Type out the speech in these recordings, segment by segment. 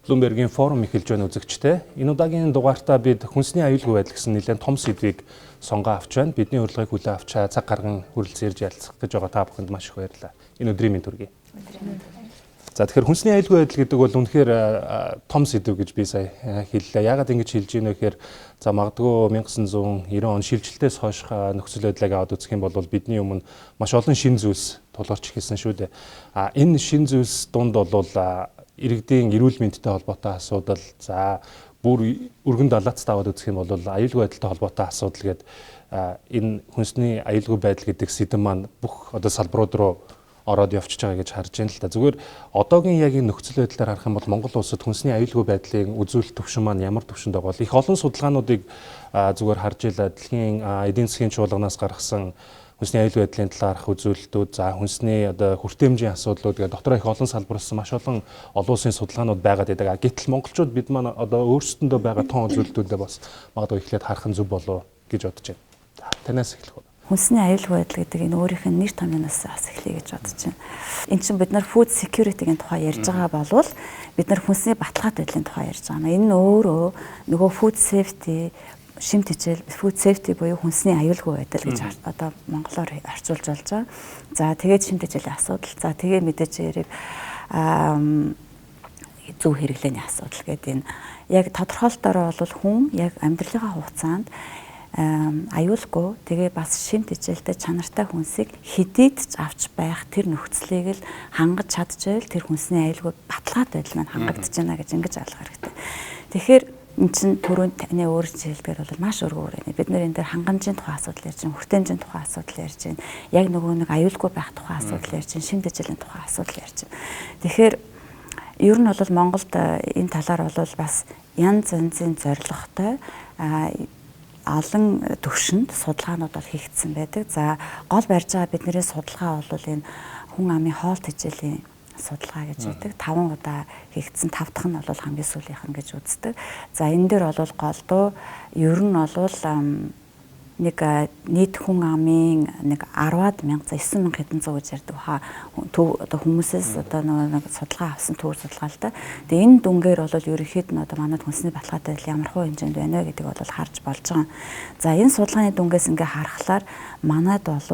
Bloomberg-ийн форум эхэлж байна үзэгчтэй. Энэ удаагийн дугаартаа бид хүнсний аюулгүй байдал гэсэн нэлээд том сэдвийг сонгоо авч байна. Бидний урилгыг хүлээн авч цаг гарган хүрэлцэн ирж ялцах гэж байгаа та бүхэнд маш их баярлалаа. Энэ өдрийн мэнд хүргэе. За тэгэхээр хүнсний аюулгүй байдал гэдэг бол үнэхээр том сэдв гэж би сая хэллээ. Яагаад ингэж хэлж ийм вэ гэхээр за магадгүй 1990 он шилжилтээс хойш нөхцөл байдлыг аваад үзэх юм бол бидний өмнө маш олон шин зүйлс тулгарч ирсэн шүү дээ. Энэ шин зүйлс дунд бол иргэдийн эрүүл мэндтэй холбоотой асуудал, за бүр өргөн далаацтай аваад үзэх юм бол аюулгүй байдалтай холбоотой асуудал гэдэг энэ хүнсний аюулгүй байдал гэдэг сэдэв маань бүх одоо салбарууд руу ороод явчихж байгаа гэж харж байна л да. Зүгээр одоогийн яг энэ нөхцөл байдлаар харах юм бол Монгол улсад хүнсний аюулгүй байдлын үзүүлэлт төвшин маань ямар төвшөнд байгаа бол их олон судалгаануудыг зүгээр харж илаа. Дэлхийн эдийн засгийн чуулганаас гаргасан хүнсний аюулгүй байдлын талаарх үзүүлэлтүүд, за хүнсний одоо хүртээмжийн асуудлууд гэдэг дотроо их олон салбарлсан маш олон улсын судалгаанууд байгаад байдаг. Гэтэл монголчууд бид маань одоо өөрсдөндөө байгаа тон үзүүлэлтүүдээ бас магадгүй эхлээд харах нь зөв болов гэж бодож байна. За танаас эхлэх үү. Хүнсний аюулгүй байдал гэдэг энэ өөрийнх нь нэр томьёоноос бас эхлэе гэж бодож байна. Энд чинь бид нар food security-гийн тухай ярьж байгаа болвол бид нар хүнсний баталгаат байдлын тухай ярьж байгаа. Энэ нь өөрөө нөгөө food safety шимт хичээл food safety буюу хүнсний аюулгүй байдал гэж одоо монголоор орчуулж болж байгаа. За тэгээд шимт хичээлийн асуудал. За тэгээд мэдээж ярив зөв хэрэглээний асуудал гэдэг энэ яг тодорхойлолтоор бол хүн яг амьдралынхаа хугацаанд аюулгүй тэгээ бас шимт хичээлтэй чанартай хүнсийг хэдийд авч байх тэр нөхцөлийг л хангаж чадчихвэл тэр хүнсний аюулгүй баталгаат байдал маань хангагдаж байна гэж ингэж ойлгох хэрэгтэй. Тэгэхээр эн чинь түрүүн таны өөр хэлдгээр бол маш өргөөр байна. Бид нэр энэ дээр хангамжийн тухай асуудал ярьж байна, хүртээмжийн тухай асуудал ярьж байна. Яг нөгөө нэг аюулгүй байх тухай асуудал ярьж байна, шимт хичээлийн тухай асуудал ярьж байна. Тэгэхээр ер нь бол Монголд энэ талаар бол бас янз янзын зорилготой олон төвшөнд судалгаанууд бол хийгдсэн байдаг. За гол барьж байгаа бидний судалгаа бол энэ хүн амын хоолт хичээлийн судалгаа гэж байдаг. 5 удаа хийгдсэн, 5 дахь нь бол хамгийн сүүлийнх нь гэж үздэг. За энэ дээр бол голдуу ер нь бол нэг нийт хүн амын нэг 10-аад мянга, 9,000 хэдэн зуун гэж ярьдаг хаа одоо хүмүүсээс одоо нэг судалгаа авсан төвөр судалгаа л да. Тэгээ энэ дүнгээр бол ерөнхийд нь одоо манайд хүнсний баталгаат байдал ямар хөө хэмжээнд байна вэ гэдэг бол харж болж байгаа. За энэ судалгааны дүнгээс ингээ харахаар манайд бол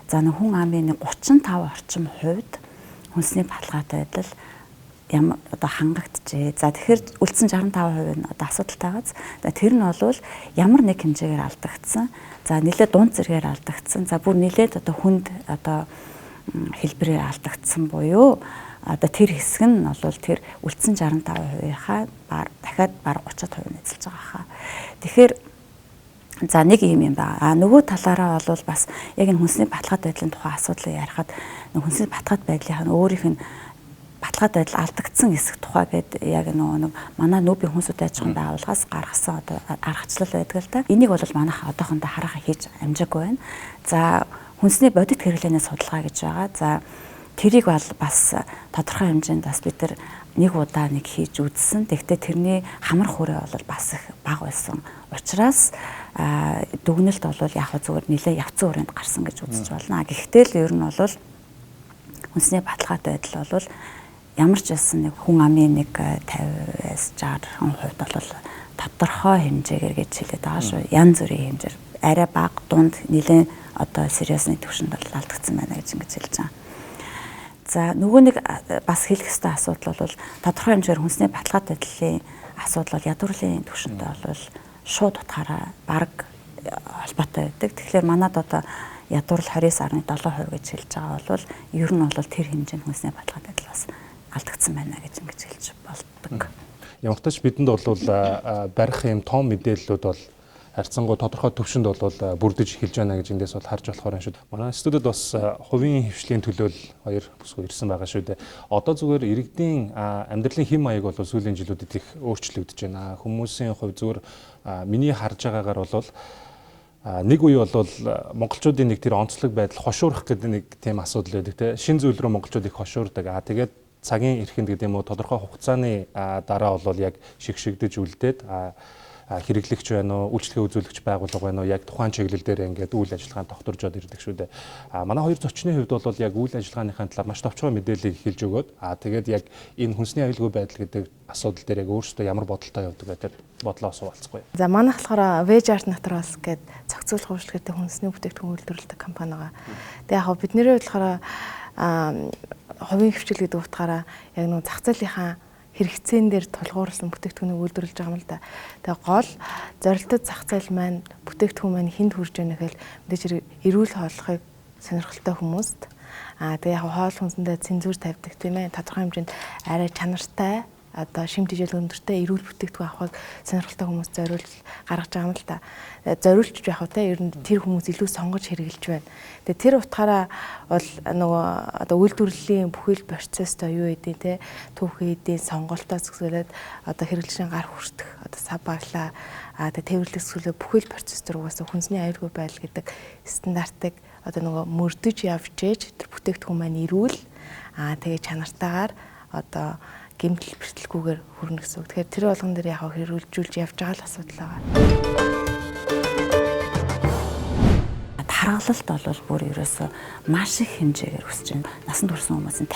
за нэг хүн амын 35 орчим хувьд хүнсний баталгаат байдал ямар одоо хангагдчихэ. За тэгэхээр үлдсэн 65% нь одоо асуудалтай байгааз. За тэр нь бол ямар нэг хэмжээгээр алдагдсан. За нэлээд дунд зэрэгээр алдагдсан. За бүр нэлээд одоо хүнд одоо хэлбэрээр алдагдсан буюу одоо тэр хэсэг нь бол тэр үлдсэн 65%-ийнхаа дахиад бараг 30% эзэлж байгаа хаа. Тэгэхээр за нэг юм байна. Нөгөө талаараа бол бас яг энэ хүнсний баталгаат байдлын тухай асуудлыг ярихад хүнсний баталгаат байдлынхаа өөрийнх нь баталгаат байдал алдагдсан хэсэг тухай гээд яг нэг манай нүүбийн хүнсүүд аж ахуйн байгууллагаас гаргасан одоо аргачлал байдаг л да. Энийг бол манайх одоохондоо харахаа хийж амжаагүй байна. За хүнсний бодит хэрэглээний судалгаа гэж байгаа. За тэрийг бол бас тодорхой хэмжээнд бас бид нэг удаа нэг хийж үзсэн. Тэгвэл тэрний хамар хүрээ бол бас их бага байсан. Учираас дүгнэлт бол яг зүгээр нэлээ явцсан хүрээнд гарсан гэж үзэж байна. Гэхдээ л ер нь бол хүнсний баталгаат байдал бол ямар ч байсан нэг хүн амын нэг 50-аас 60% бол тодорхой хэмжээгээр гэж хэлээд байгаа шүү. Янз бүрийн хэмжээр арай бага, дунд нэлээд одоо сериусны төвшөнд бол алдагдсан байна гэж ингэж хэлж байгаа. За нөгөө нэг бас хэлэх ёстой асуудал бол тодорхой хэмжээгээр хүнсний баталгаат байдлын асуудал бол ядуурлын төвшөнтэй бол шууд утгаараа бараг холбоотой байдаг. Тэгэхээр манад одоо ядуурл 29.7% гэж хэлж байгаа бол ер нь бол тэр хэмжээнд хүнсний баталгаат байдал бас алдагдсан байна гэж ингэж хэлж болдог. Ямар ч тач бидэнд бол барих юм том мэдээллүүд бол харьцангуй тодорхой төвшөнд бол бүрдэж эхэлж байна гэж эндээс бол харж болохоор шүү. Манай студид бас хувийн хвшлийн төлөөл 2 бүсгүй ирсэн байгаа шүү дээ. Одоо зүгээр иргэдийн амьдралын хэм маяг бол сүүлийн жилүүдэд их өөрчлөгдөж байна. Хүмүүсийн хувь зүгээр миний харж байгаагаар бол нэг үе бол монголчуудын нэг тэр онцлог байдал хошуурах гэдэг нэг тийм асуудал байдаг те. Шин зүйл рүү монголчууд их хошуурдаг. Тэгээд цагийн эрхэнд гэдэг юм уу тодорхой хугацааны дараа бол яг шигшигдэж үлдээд хэрэглэгч байна уу, үйлчлэгээ үзүүлэгч байгууллага байна уу, яг тухайн чиглэл дээр ингээд үйл ажиллагаанд тогтворжод ирдэг шүү дээ. Манай хоёр зочны хувьд бол яг үйл ажиллагааныхаа талаар маш товчхон мэдээллийг хэлж өгөөд тэгээд яг энэ хүнсний аюулгүй байдал гэдэг асуудал дээр яг өөрсдөө ямар бодолтой явдаг гэдэг бодлоо суулцгаая. За манайх болохоор Veg Art Naturals гэдэг зохицуулах үйлчлэгтэй хүнсний бүтээгдэхүүн үйлдвэрлэдэг компани байгаа. Тэгээ яг бидний хувьд болохоор хувийн хвшил гэдэг утгаараа яг нэг зах зээлийнхаа хэрэгцээн дээр тулгуурласан бүтээгдэхүүнийг үйлдвэрлэж байгаа юм л да. Тэгээ гол зорилттой зах зээл маань бүтээгдэхүүн маань хүнд хүрж байгаа гэхэл мэдээж эрүүл хооллохыг сонирхолтой хүмүүст тэгээ яг хоол хүнсэндээ цензур тавьдаг тийм ээ. Тодорхой хэмжээнд арай чанартай шим тэжээл өндөртэй эрүүл бүтээгдэхүүн авахыг сонирхолтой хүмүүст зориулж гаргаж байгаа юм л да. Зориулж яг те ер нь тэр хүмүүс илүү сонгож хэрэгжилж байна. Тэгээ тэр утгаараа бол нөгөө үйлдвэрлэлийн бүхэл процесстой юу гэдэг те түүхий эдийн сонголтоос эхлээд хэрэглэгчийн гар хүртэх сав баглаа тэгээ тээвэрлэх зүйлээ бүхэл процесс дээр угаасаа хүнсний аюулгүй байдал гэдэг стандартыг нөгөө мөрдөж явж ээж тэр бүтээгдэхүүн маань эрүүл тэгээ чанартайгаар гэмтэл бэртэлгүйгээр хүрнэ гэсэн үг. Тэгэхээр тэр болгон дээр яг хэрэгжүүлж явж байгаа л асуудал байгаа. Таргалалт бол бүр ерөөсөө маш их хэмжээгээр өсөж байна. Насанд хүрсэн хүмүүсийн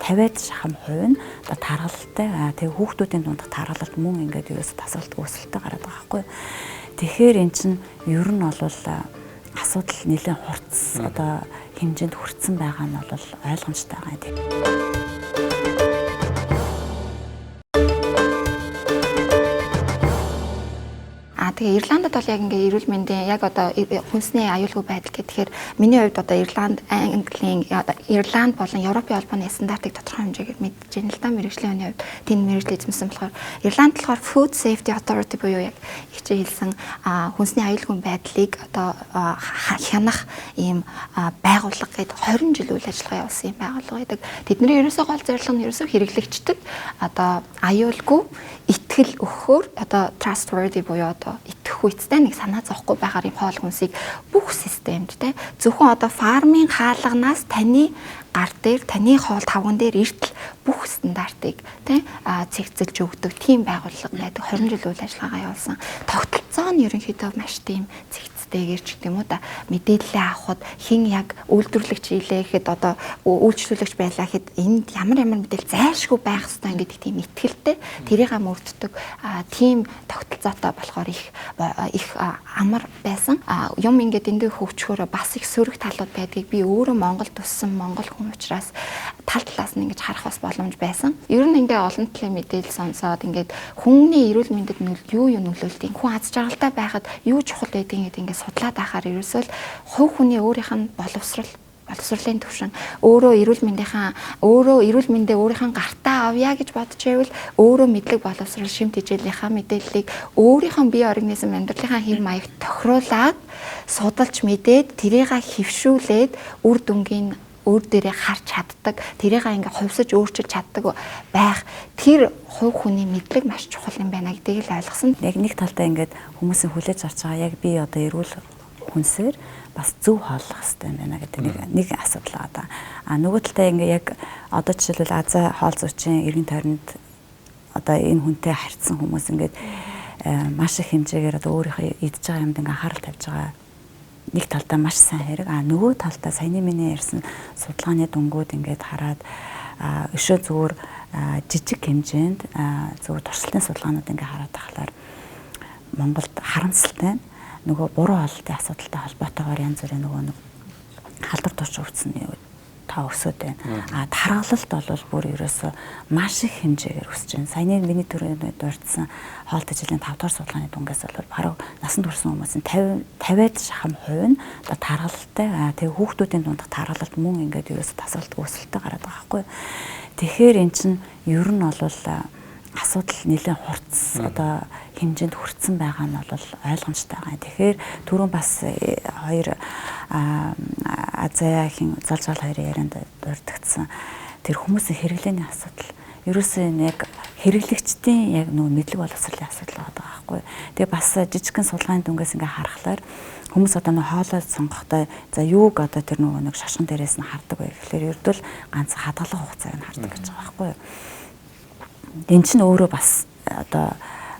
50-аад шахам хувь нь таргалалтай. Тэгээ хүүхдүүдийн дунд таргалалт мөн ингээд ерөөсөө тасгалт өсөлтөй гараад байгаа байхгүй. Тэгэхээр эн чинь ер нь бол асуудал нэлээд хурц хэмжээнд хүрсэн байгаа нь бол ойлгомжтой байгаа юм. Тэгээ Ирландд бол яг ингээ эрүүл мэндийн яг хүнсний аюулгүй байдал гэхээр миний хувьд Ирланд, Английн, Ирланд болон Европын холбооны стандартыг тодорхой хэмжээгээр мэдж байна л да. Мэргэжлийн хүний хувьд тэнд мэргэжил эзэмсэн болохоор Ирланд болохоор Food Safety Authority буюу яг ихчээ хэлсэн хүнсний аюулгүй байдлыг хянах ийм байгууллага гэдэг 20 жил үйл ажиллагаа явуулсан юм байгууллага гэдэг. Тэдний ерөөсөө гол зорилго нь ерөөсөө хэрэглэгчдэд аюулгүй итгэл өгөхөөр trustworthy буюу итгэх үйцтэй нэг санаа зовхгүй байгаар юм хоол хүнсийг бүх системд те зөвхөн фармын хаалганаас таны гар дээр таны хоол тавган дээр эртэл бүх стандартыг те цэгцэлж өгдөг тийм байгууллага байдаг 20 жил үйл ажиллагаа явуулсан. Тогтолцоо нь ерөнхийдөө маш тийм цэгцтэйгээр ч гэдэг юм уу мэдээлэл авахд хин яг үйлдвэрлэгч хийлээ гэхэд үйлчлүүлэгч байлаа гэхэд энд ямар мэдээлэл зайлшгүй байх ёстой гэдэг тийм итгэлтэй тэрийг мөрддөг тийм тогтолцоотой болохоор их амар байсан. Юм ингээд эндээ хөгжөхөөр бас их сөрөг талууд байдгийг би өөрөө Монголд өссөн монгол хүн учраас тал талаас нь ингэж харах бас боломж байсан. Ер нь ингээ олон талын мэдээлэл сонсоод ингээд хүмүүний эрүүл мэндэд юу нөлөөлдөг, хүн аз жаргалтай байхад юу чухал байдгийг ингээд судлаад байхаар ерөөсөө хувь хүний өөрийнх нь боловсролын төвшин өөрөө эрүүл мэндээ өөрийнхөө гартаа авъя гэж бодож байвал өөрөө мэдлэг боловсрол шим тэжээлийнхаа мэдээллийг өөрийнхөө бие организм амьдралынхаа хэм маяг тохируулаад судалж мэдээд тэрийг хэвшүүлээд үр дүнгийн өөр дээрээ харж чаддаг, тэрийг ингээ хувьсаж өөрчилж чаддаг байх тэр хувь хүний мэдлэг маш чухал юм байна гэдгийг л ойлгосон. Яг нэг талдаа ингээд хүмүүсийн хүлээж авч байгаа яг би эрүүл хүнсээр бас зөв хооллох хэрэгтэй юм байна гэдэг нэг асуудал байгаа. Нөгөө талдаа ингээ яг жишээлбэл Азаа хоол зүйчийн эргэн тойронд энэ хүнтэй харьцсан хүмүүс ингээд маш их хэмжээгээр өөрийнхөө идж байгаа юмд ингээ анхаарал тавьж байгаа. Нэг талдаа маш сайн хэрэг. Нөгөө талдаа саяны миний ярьсан судалгааны дунгууд ингээд хараад өшөө зүгээр жижиг хэмжээнд зүгээр туршилтын судалгаанууд ингээд хараад тахлаар Монголд харамсалтай нөгөө буруу хооллолтын асуудалтай холбоотойгоор янз бүрийн нөгөө халдвар турш өвцсөн өсөд байна. Таргалалт бол бүр ерөөсөө маш их хэмжээгээр өсөж байна. Саяны миний түрүүнд дурдсан хоол тэжээлийн 5 дугаар судалгааны дунгаас бол баруун насанд хүрсэн хүмүүсийн 50-аад шахам хувь нь таргалалтай. Тэгээ хүүхдүүдийн дунд таргалалт мөн ингээд ерөөсөө тасгалт өсөлтөй гараад байгаа байхгүй. Тэгэхээр эн чинь ер нь бол асуудал нэлээд хурц хэмжээнд хүрсэн байгаа нь бол ойлгомжтой байгаа. Тэгэхээр түрүүн бас хоёр Азаяагийн залжаал хоёрын ярианд дурддагдсан тэр хүмүүсийн хэрэглээний асуудал. Ерөөсөө яг хэрэглэгчдийн яг нөгөө мэдлэг боловсролын асуудал байгаа байхгүй. Тэгээ бас жижигхэн судалгааны дүнгээс ингээ харахаар хүмүүс нөгөө хоолой сонгохдоо за юуг тэр нөгөө нэг шашин дээрээс нь хардаг бай гэхлээр ердөө ганц хадгалах хугацааг нь хардаг гэж байгаа байхгүй. Энэ чинь өөрөө бас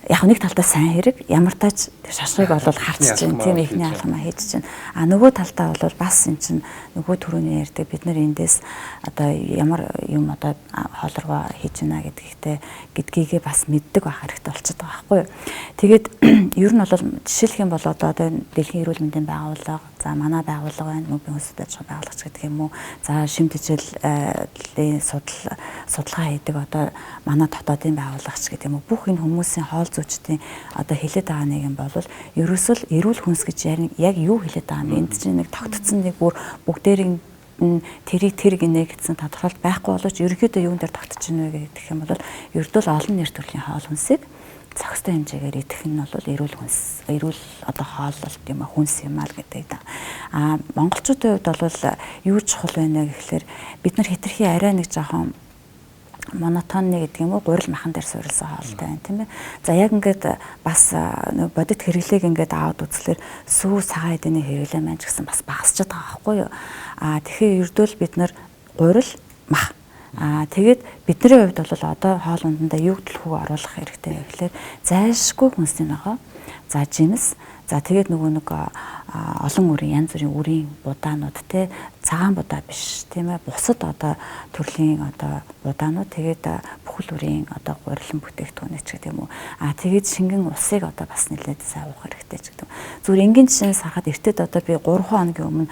яг нэг талдаа сайн хэрэг ямар тач шашгыг бол харч чинь тийм ихний алхамаа хийж чинь нөгөө талдаа бол бас эн чинь нөгөө түрүүний ярьдаг бид нар эндээс одоо ямар юм одоо хоолрогоо хийж гинэ гэдгийгээ бас мэддэг байх хэрэгтэй болчиход байгаа байхгүй юу. Тэгээд ер нь бол жишээлх юм бол одоо дэлхийн эрүүл мэндийн байгууллага за манай байгууллага байна мөн хүмүүстэй байгууллагч гэдэг юм уу за шимт хичээлийн судалгаа хийдэг одоо манай дотоодын байгууллагч гэдэг юм уу бүх энэ хүмүүсийн хоол зүйчдийн одоо хэлээд байгаа нэг юм бол ерөөсөл эрүүл хүнс гэж яг юу хэлээд байгаа юм энд чинь нэг тогтцсон нэг бүр бүгдээрийн тэр гинэ гэсэн тодорхойлт байхгүй боловч ерөнхийдөө юун дээр тогтож байна вэ гэх юм бол ердөө л олон нэр төрлийн хоол хүнсийг цогцтой хэмжээгээр идэх нь бол эрүүл одоо хооллолт юм хүнс юм аа гэдэг да. Монголчуудын хувьд бол юу чухал байна гэхэлэр бид нар хэтэрхий арай нэг жоохон монотонны гэдэг юм уу гурил махан дээр суурилсан хоолтой байна тийм ээ. За яг ингээд бас бодит хэрэглээг ингээд аваад үзлэр сүү цагаан эдэний хэрэглээ маань ч гэсэн бас багасчаад байгаа байхгүй юу. Тэгэхээр ердөө бид нар гурил мах тэгээд бидний хувьд бол одоо хоол ундандаа юу төлхөө оруулах хэрэгтэй гэхлээр зайлшгүй хүнсний ногоо за жимс за тэгээд нөгөө нэг олон үрийн янз бүрийн үрийн будаанууд те цагаан будаа биш тийм ээ бусад одоо төрлийн одоо будаанууд тэгээд бүхэл үрийн одоо гурилан бүтээгдэхүүн ч гэдэг юм уу тэгээд шингэн усыг одоо бас нэлээд сайн уух хэрэгтэй ч гэдэг. Зүгээр энгийн жишээс харахад эртэд одоо би 3 хоногийн өмнө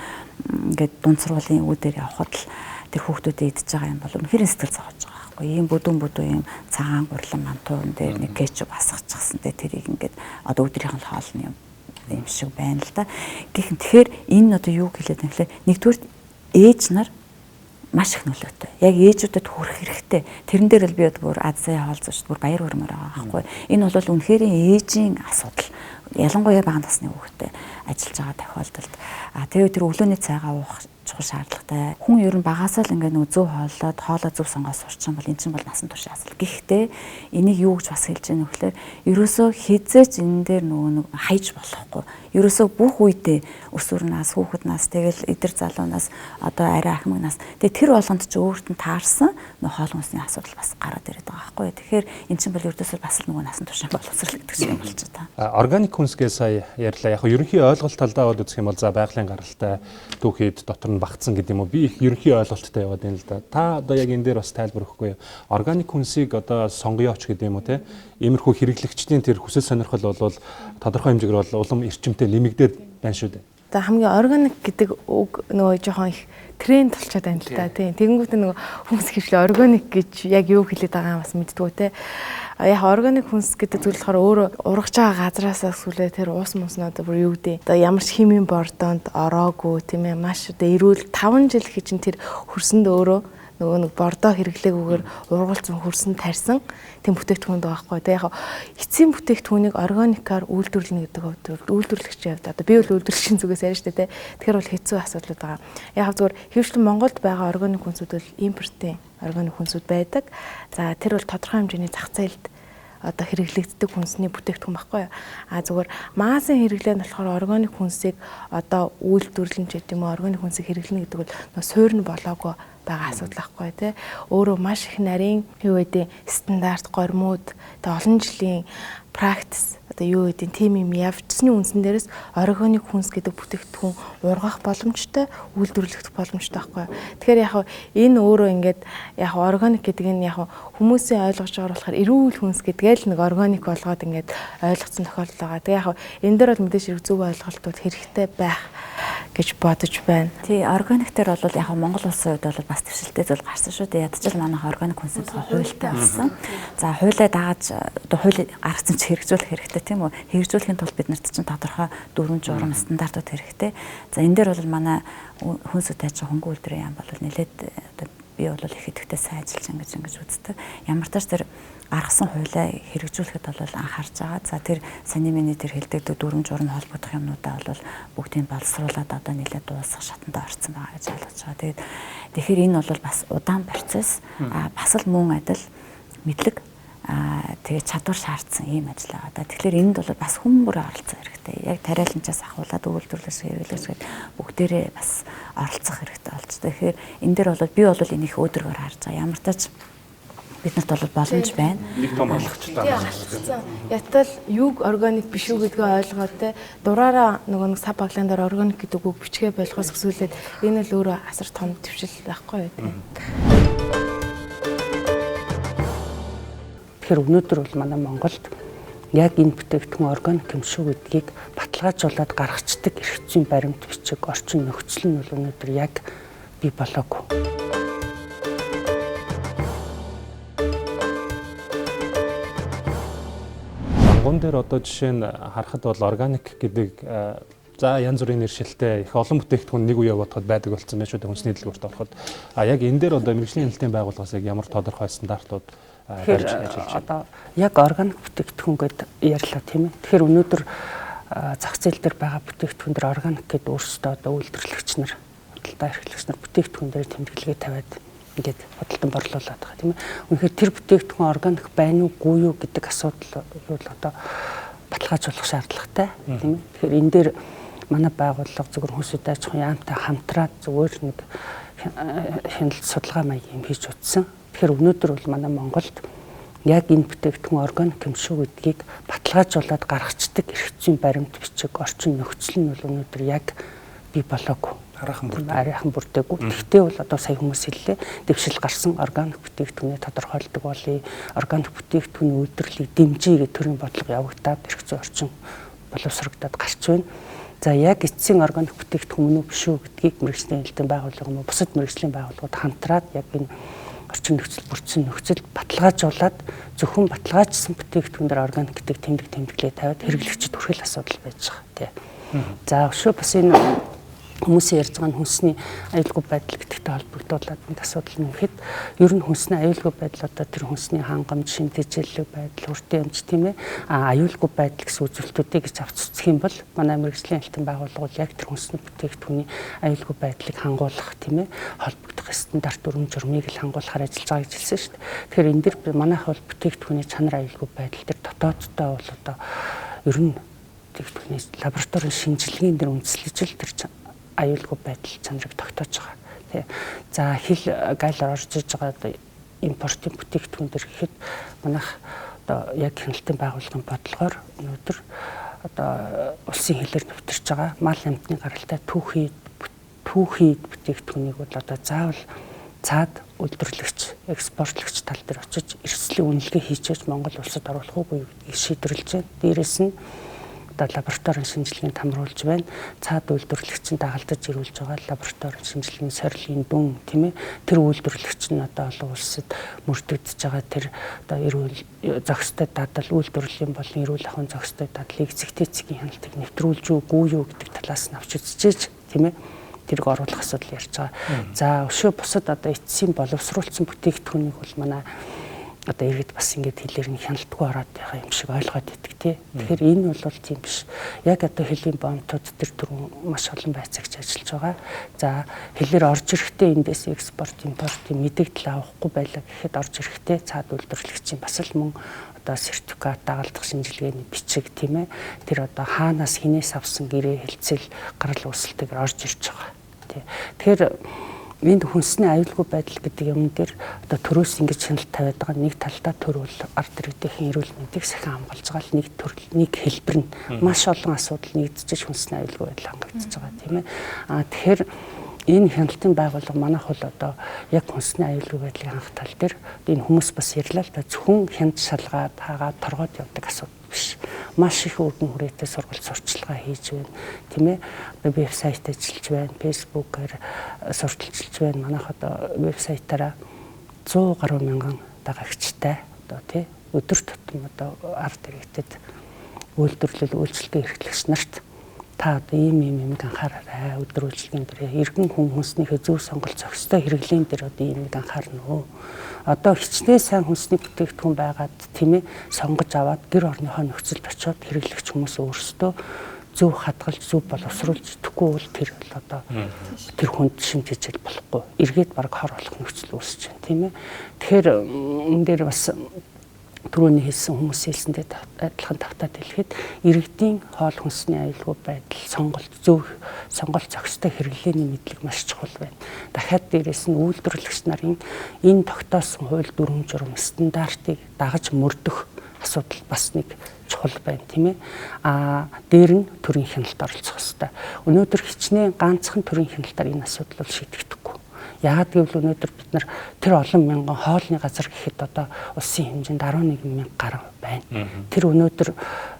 ингээд дунд сургуулийн үүдээр явхад л тэр хүүхдүүдэд идэж байгаа юм бол үнэхээр сэтгэл зовж байгаа байхгүй ийм бүдүүн ийм цагаан гурлан мантуун дээр нэг кетчуп асгачихсан те тэрийг ингээд одоо өдрийнх нь хоолны юм шиг байна л да. Тэгэхээр энэ одоо юу хэлээд юм гэхэлээ нэгдүгээр ээж нар маш их нөлөөтэй. Яг ээжүүдэд хүрэх хэрэгтэй. Тэрэн дээр л би бүр азаа хоолцож бүр баяр хүрмээр байгаа байхгүй. Энэ бол үнэхээр ээжийн асуудал. Ялангуяа бага насны хүүхдэд ажиллаж байгаа тохиолдолд тэгээд тэр өглөөний цайгаа уух чухал шаардлагатай. Хүн ер нь багасаа л ингээд нөө зөв хоолоо зөв сонгоод сурч байгаа бол эн чинь бол насан турш асуудал. Гэхдээ энийг юу гэж бас хэлж яах вэ гэхээр ерөөсөө хизээч энэ дээр нөгөө нэг хайж болохгүй. Ерөөсөө бүх үедээ өсвөрнаас хүүхэд нас тэгэл эдэр залуунаас одоо арай ахмаг нас тэгээ тэр болгонд ч өөрт нь таарсан нөгөө хоол хүнсний асуудал бас гараад ирээд байгаа байхгүй. Тэгэхээр эн чинь бол ерөөсөө бас л нөгөө насан турш боловсрал гэдэг юм болж байгаа. Органик хүнсгээ сая ярьлаа. Яг ерөнхий ойлголт талдаа бол үзэх юм бол за байгалийн гаралтай түүхэд дотор нь багцсан гэдэг юм уу. Би их ерөнхий ойлголттой яваад байна л да. Та одоо яг энэ дээр бас тайлбар өгөхгүй юу? Органик хүнсийг одоо сонгоёоч гэдэг юм уу те? Иймэрхүү хэрэглэгчдийн тэр хүсэл сонирхол бол тодорхой хэмжээгээр бол улам эрчимтэй нэмэгдээд байна шүү дээ. За хамгийн органик гэдэг үг нөгөө жоохон их тренд болчиход байна л да тийм. Тэгэнгүүт нөгөө хүмүүс хөвчлээ органик гэж яг юу хэлээд байгаа юм бас мэддэггүй те. Яг органик хүнс гэдэг зүйл болохоор өөрөө ургаж байгаа газараасаа сүлээ тэр уус муснаа одоо бүр юу гэдэг. Одоо ямар ч химийн бордонд ороогүй тийм ээ маш одоо эрүүл 5 жил хийж тэр хөрсөнд өөрөө нөгөө нэг бордоо хэрэглээгүйгээр ургуулсан хөрсөн тарьсан тийм бүтээгдэхүүн байгаа байхгүй. Тэгээ яг эцсийн бүтээгдэхүүнийг органикаар үйлдвэрлэнэ гэдэг хувьд үйлдвэрлэгчийн хувьд одоо би бол үйлдвэрлэгчийн зүгээс ярьж штэ тэ. Тэгэхээр бол хэцүү асуудлууд байгаа. Яг зүгээр хэвшлэн Монголд байгаа органик хүнсүүд бол импортын органик хүнсүүд байдаг. За тэр бол тодорхой хэмжээний зах зээлд одоо хэрэглэгддэг хүнсний бүтээгдэхүүн байхгүй юу. Зүгээр маасын хэрэглээ нь болохоор органик хүнсийг одоо үйлдвэрлэн ч гэдэг юм уу органик хүнсийг хэрэглэнэ гэдэг бол суурь нь болоогүй байгаа асуудал байхгүй тий. Өөрөө маш их нарийн юу гэдэг стандарт гормууд тэгээ олон жилийн практис одоо юу гэдэг тийм юм явжсны үндсэн дээрээс органик хүнс гэдэг бүтээгдэхүүн ургах боломжтой, үйлдвэрлэх боломжтой байхгүй. Тэгэхээр яг энэ өөрөө ингээд яг органик гэдэг нь яг хүмүүсийн ойлгож байгаа болохоор эрүүл хүнс гэдгээ л нэг органик болгоод ингээд ойлгоцсон тохиолдол байгаа. Тэгээ яг энэ дээр бол мэдээж хэрэг зөв ойлголтууд хэрэгтэй байх гэж бодож байна. Тий, органик дээр бол яг Монгол улсын хувьд бол бас төвшөлтэй зүйл гарсан шүү дээ. Ядчил манайх органик хүнсийн тухай хуультай болсон. За хуулиа дааж одоо хууль гаргасан ч хэрэгжүүлэх хэрэгтэй тийм үү? Хэрэгжүүлэхийн тулд бид нарт чинь тодорхой дүрм журам стандартууд хэрэгтэй. За энэ дээр бол манай хүнсүүд тааж хөнгө үйлдвэрийн яам бол нэлээд одоо би бол их идэвхтэй сайн ажиллаж ингэж үздэг. Ямар ч тэр гаргасан хуулиа хэрэгжүүлэхэд бол анхаарч байгаа. За тэр саний миний тэр хэлдэг дүрм журам холбогдох юмнуудаа бол бүгдийг боловсруулад одоо нэлээд дуусах шатанд орсон байгаа гэж ойлгож байгаа. Тэгэхээр энэ бол бас удаан процесс. Бас л мөн адил мэдлэг тэгээ чадвар шаардсан ийм ажил байгаа. Тэгэхээр энд бол бас хүн бүрээ оролцох хэрэгтэй. Яг тариаланчаас ахуулаад үйлдвэрлэлээс хэрэглээс бүгдээрээ бас оролцох хэрэгтэй болж. Тэгэхээр энэ дээр бол би бол энийг өөдрөгөр харж байгаа. Ямар ч тач биднэрт бол боломж байна. Нэг том алхачлаа. Ятал юг органик биш үү гэдгээ ойлгоод те дураараа нөгөө нэг сав баглаандаар органик гэдэг үг бичгээ болгохоос өсвөлээд энэ л өөрөө асар том төвшил байхгүй юу те. Тэгэхээр өнөөдөр бол манай Монголд яг энэ бүтээгдэхүүн органик юм шүү гэдгийг баталгаажуулаад гаргацдаг эрх зүйн баримт бичиг орчин нөхцөл нь бол өнөөдөр яг бий болоогүй. Гон дээр одоо жишээ нь харахад бол органик гэдэг за янз бүрийн нэршилтэй их олон бүтээгдэхүүн нэг үе бодоход байдаг болсон байх шүү дээ хүнсний дэлгүүрт ороход. Яг энэ дээр одоо мэргэжлийн хяналтын байгууллагаас яг ямар тодорхой стандартууд барьж ажиллаж байна. Одоо яг органик бүтээгдэхүүн гэдэг ярьлаа тийм ээ. Тэгэхээр өнөөдөр зах зээл дээр байгаа бүтээгдэхүүн дээр органик гэдэг өөрсдөө одоо үйлдвэрлэгч нар, худалдаа эрхлэгч нар бүтээгдэхүүн дээр тэмдэглэгээ тавиад ингээд худалдан борлуулад байгаа тийм ээ. Үнэхээр тэр бүтээгдэхүүн органик байна уугүй юу гэдэг асуудал бол одоо баталгаажуулах шаардлагатай тийм ээ. Тэгэхээр энэ дээр манай байгууллага зөвхөн хүнсний аж ахуйн яамтай хамтраад зөвхөн нэг хяналт судалгаа маягийн юм хийж утсан. Тэгэхээр өнөөдөр бол манай Монголд яг энэ бүтээгдэхүүн органик юм шүү гэдгийг баталгаажуулаад гаргацдаг эрх зүйн баримт бичиг орчин нөхцөл нь бол өнөөдөр яг бий болоогүй. Арайхан бүрдээгүй. Гэхдээ бол одоо сая хүмүүс хэллээ. Дэвшил гарсан органик бүтээгдэхүүнээ тодорхойлдог болъё. Органик бүтээгдэхүүний үйлдвэрлэлийг дэмжиж гэх төрлийн бодлого явагдаад эрх зүйн орчин боловсрогдоод гарч байна. За яг эцсийн органик бүтээгдэхүүн үү биш үү гэдгийг мэргэжлийн хяналтын байгууллага юм уу бусад мэргэжлийн байгууллагууд хамтраад яг энэ орчин нөхцөл бүрдсэн нөхцөл баталгаажуулаад зөвхөн баталгаажсан бүтээгдэхүүн дээр органик гэдэг тэмдэглээ тавиад хэрэглэгчид хүрхэл асуудал байж байгаа тий. За өшөө бас энэ хүмүүсийн ярьж байгаа хүнсний аюулгүй байдал гэдэгтэй холбогдуулаад энэ асуудал нь ихэд ер нь хүнсний аюулгүй байдал одоо тэр хүнсний хангамж, шимтгийлэг байдал, хүртээ амж тийм ээ аюулгүй байдал гэсэн үзүүлэлтүүдийг гэж авч үзэх юм бол манай мэргэжлийн хяналтын байгууллагууд яг тэр хүнсний бүтээгдэхүүний аюулгүй байдлыг хангуулах тийм ээ холбогдох стандарт дүрм журмыг л хангуулахаар ажиллаж байгаа гэж хэлсэн шүү дээ. Тэгэхээр энэ дэр манайх бол бүтээгдэхүүний чанар аюулгүй байдал дээр дотооддоо бол одоо ер нь бүтээгдэхүүний лабораторийн шинжилгээнд дэр үндэслэж л тэр аюулгүй байдал чанарыг тогтоож байгаа. Тэ. За хил гайлаар орж иж байгаа одоо импортын бүтээгдэхүүн төр гэхэд манайх одоо яг хяналтын байгууллагын бодлогоор өнөөдөр одоо улсын хилээр нэвтэрч байгаа мал амтны гаралтай түүхий бүтээгдэхүүнийг бол одоо заавал цаад үйлдвэрлэгч, экспортлогч тал дээр очиж эрсдлийн үнэлгээ хийчихэж Монгол улсад оруулах уугүй гэдгийг шийдвэрлэж байна. Дээрээс нь лабораторийн шинжилгээнд хамруулж байна. Цаад үйлдвэрлэгчийн дагалдаж ирүүлж байгаа лабораторийн шинжилгээний сорилын дүн тийм ээ тэр үйлдвэрлэгч нь одоо олон улсад мөрдөгдөж байгаа тэр одоо эрүүл зохистой дадал үйлдвэрлэлийн болон эрүүл ахуйн зохистой дадлыг эцэгтэй хяналтыг нэвтрүүлж үгүй юу гэдэг талаас нь авч үзчихэж тийм ээ тэрийг оруулах асуудал ярьж байгаа. За өшөө бусад одоо эцсийн боловсруулсан бүтээгдэхүүнийг бол манай одоо иргэд бас ингэж хэлээр нь хяналтгүй ороод байгаа юм шиг ойлгоод идэг тий. Тэгэхээр энэ бол тийм биш. Яг одоо хэлийн бомтууд тэр түрүүн маш олон байцаагч ажиллаж байгаа. За хэлээр орж ирэхдээ эндээс экспорт импортын мэдээлэл авахгүй байлаа гэхэд орж ирэхдээ цаад үйлдвэрлэгчийн бас л мөн одоо сертификат дагалдах шинжилгээний бичиг тийм ээ. Тэр одоо хаанаас хинээс авсан гэрээ хэлцэл гарал үүсэлтэйгээр орж ирж байгаа. Тий. Тэгэхээр энд хүнсний аюулгүй байдал гэдэг юм дээр одоо төрөөс ингэж хяналт тавиад байгаа нэг талдаа төр бол ард иргэдийн эрүүл мэндийг сахин хамгаалж байгаа нэг төрөл нэг хэлбэр нь маш олон асуудал нэгдэж хүнсний аюулгүй байдал хангагдаж байгаа тийм ээ. Тэгэхээр энэ хяналтын байгууллага манайх бол одоо яг хүнсний аюулгүй байдлын анх тал дээр энэ хүмүүс бас ярьлаа л да зөвхөн хянд шалгаад хаагаад торгоод явдаг асуудал биш. Маш их өргөн хүрээтэй сургалт сурталчилгаа хийж байна. Тийм ээ. Одоо вебсайт ажиллаж байна, фэйсбүүкээр сурталчилж байна. Манайх одоо вебсайтаараа 100 гаруй мянган дагагчтай одоо тий өдөр тутам одоо ард иргэдэд үйлдвэрлэл үйлчлэгээ эрхлэгч нарт та одоо ийм анхаараарай. Өдөр үйлчлэгийн дээр иргэн хүнснийхээ зөв сонголт зохистой хэрэглэн дээр одоо ийм анхаарна уу. Одоо хичнээн сайн хүнсний бүтээгдэхүүн байгаад тийм ээ сонгож аваад гэр орныхоо нөхцөлд очиод хэрэглэгч хүмүүс өөрсдөө зөв хадгалж зөв боловсруулж идэхгүй бол тэр бол одоо тэр хүнд шимтгийж болохгүй. Эргээд баг хор болох нөхцөл үүсэж байна тийм ээ. Тэгэхээр энэ дээр бас түрүүний хэлсэн хүмүүс хэлсэндээ адилхан тавтаад хэлэхэд иргэдийн хоол хүнсний аюулгүй байдал, зөв сонголт зохистой хэрэглээний мэдлэг маш чухал байна. Дахиад дээрэс нь үйлдвэрлэгч нарын энэ тогтоосон хууль дүрм журам стандартыг дагаж мөрдөх асуудал бас нэг чухал байна, тийм ээ. Дээр нь төрийн хяналт оролцох ёстой. Өнөөдөр хичнээн ганцхан төрийн хяналтаар энэ асуудал бол шийдэгдэхгүй. Яагаад гэвэл өнөөдөр бид нар тэр олон мянган хоолны газар гэхэд одоо улсын хэмжээнд 11 мянга гаруй байна. Тэр өнөөдөр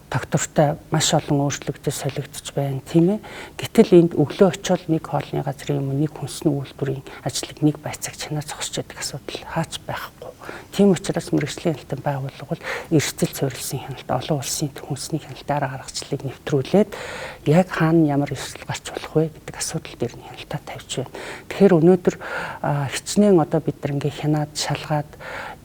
доктортой маш олон өөрчлөгдөж солигдож байна, тийм ээ. Гэтэл энд өглөө очиод нэг хоолны газрын юм нэг хүнсний үйлдвэрийн ажлыг нэг байцааг чанаар зогсож байдаг асуудал хаач байхгүй. Тийм учраас мэргэжлийн хяналтын байгууллага бол эрсдэл суурилсан хяналт, олон улсын хүнсний хяналтын арга аргачлалыг нэвтрүүлээд яг хаана ямар эрсдэл гарч болох вэ гэдэг асуудал дээр нь хяналтаа тавьж байна. Тэгэхээр өнөөдөр хичнээн одоо бид нар ингээ хянаад шалгаад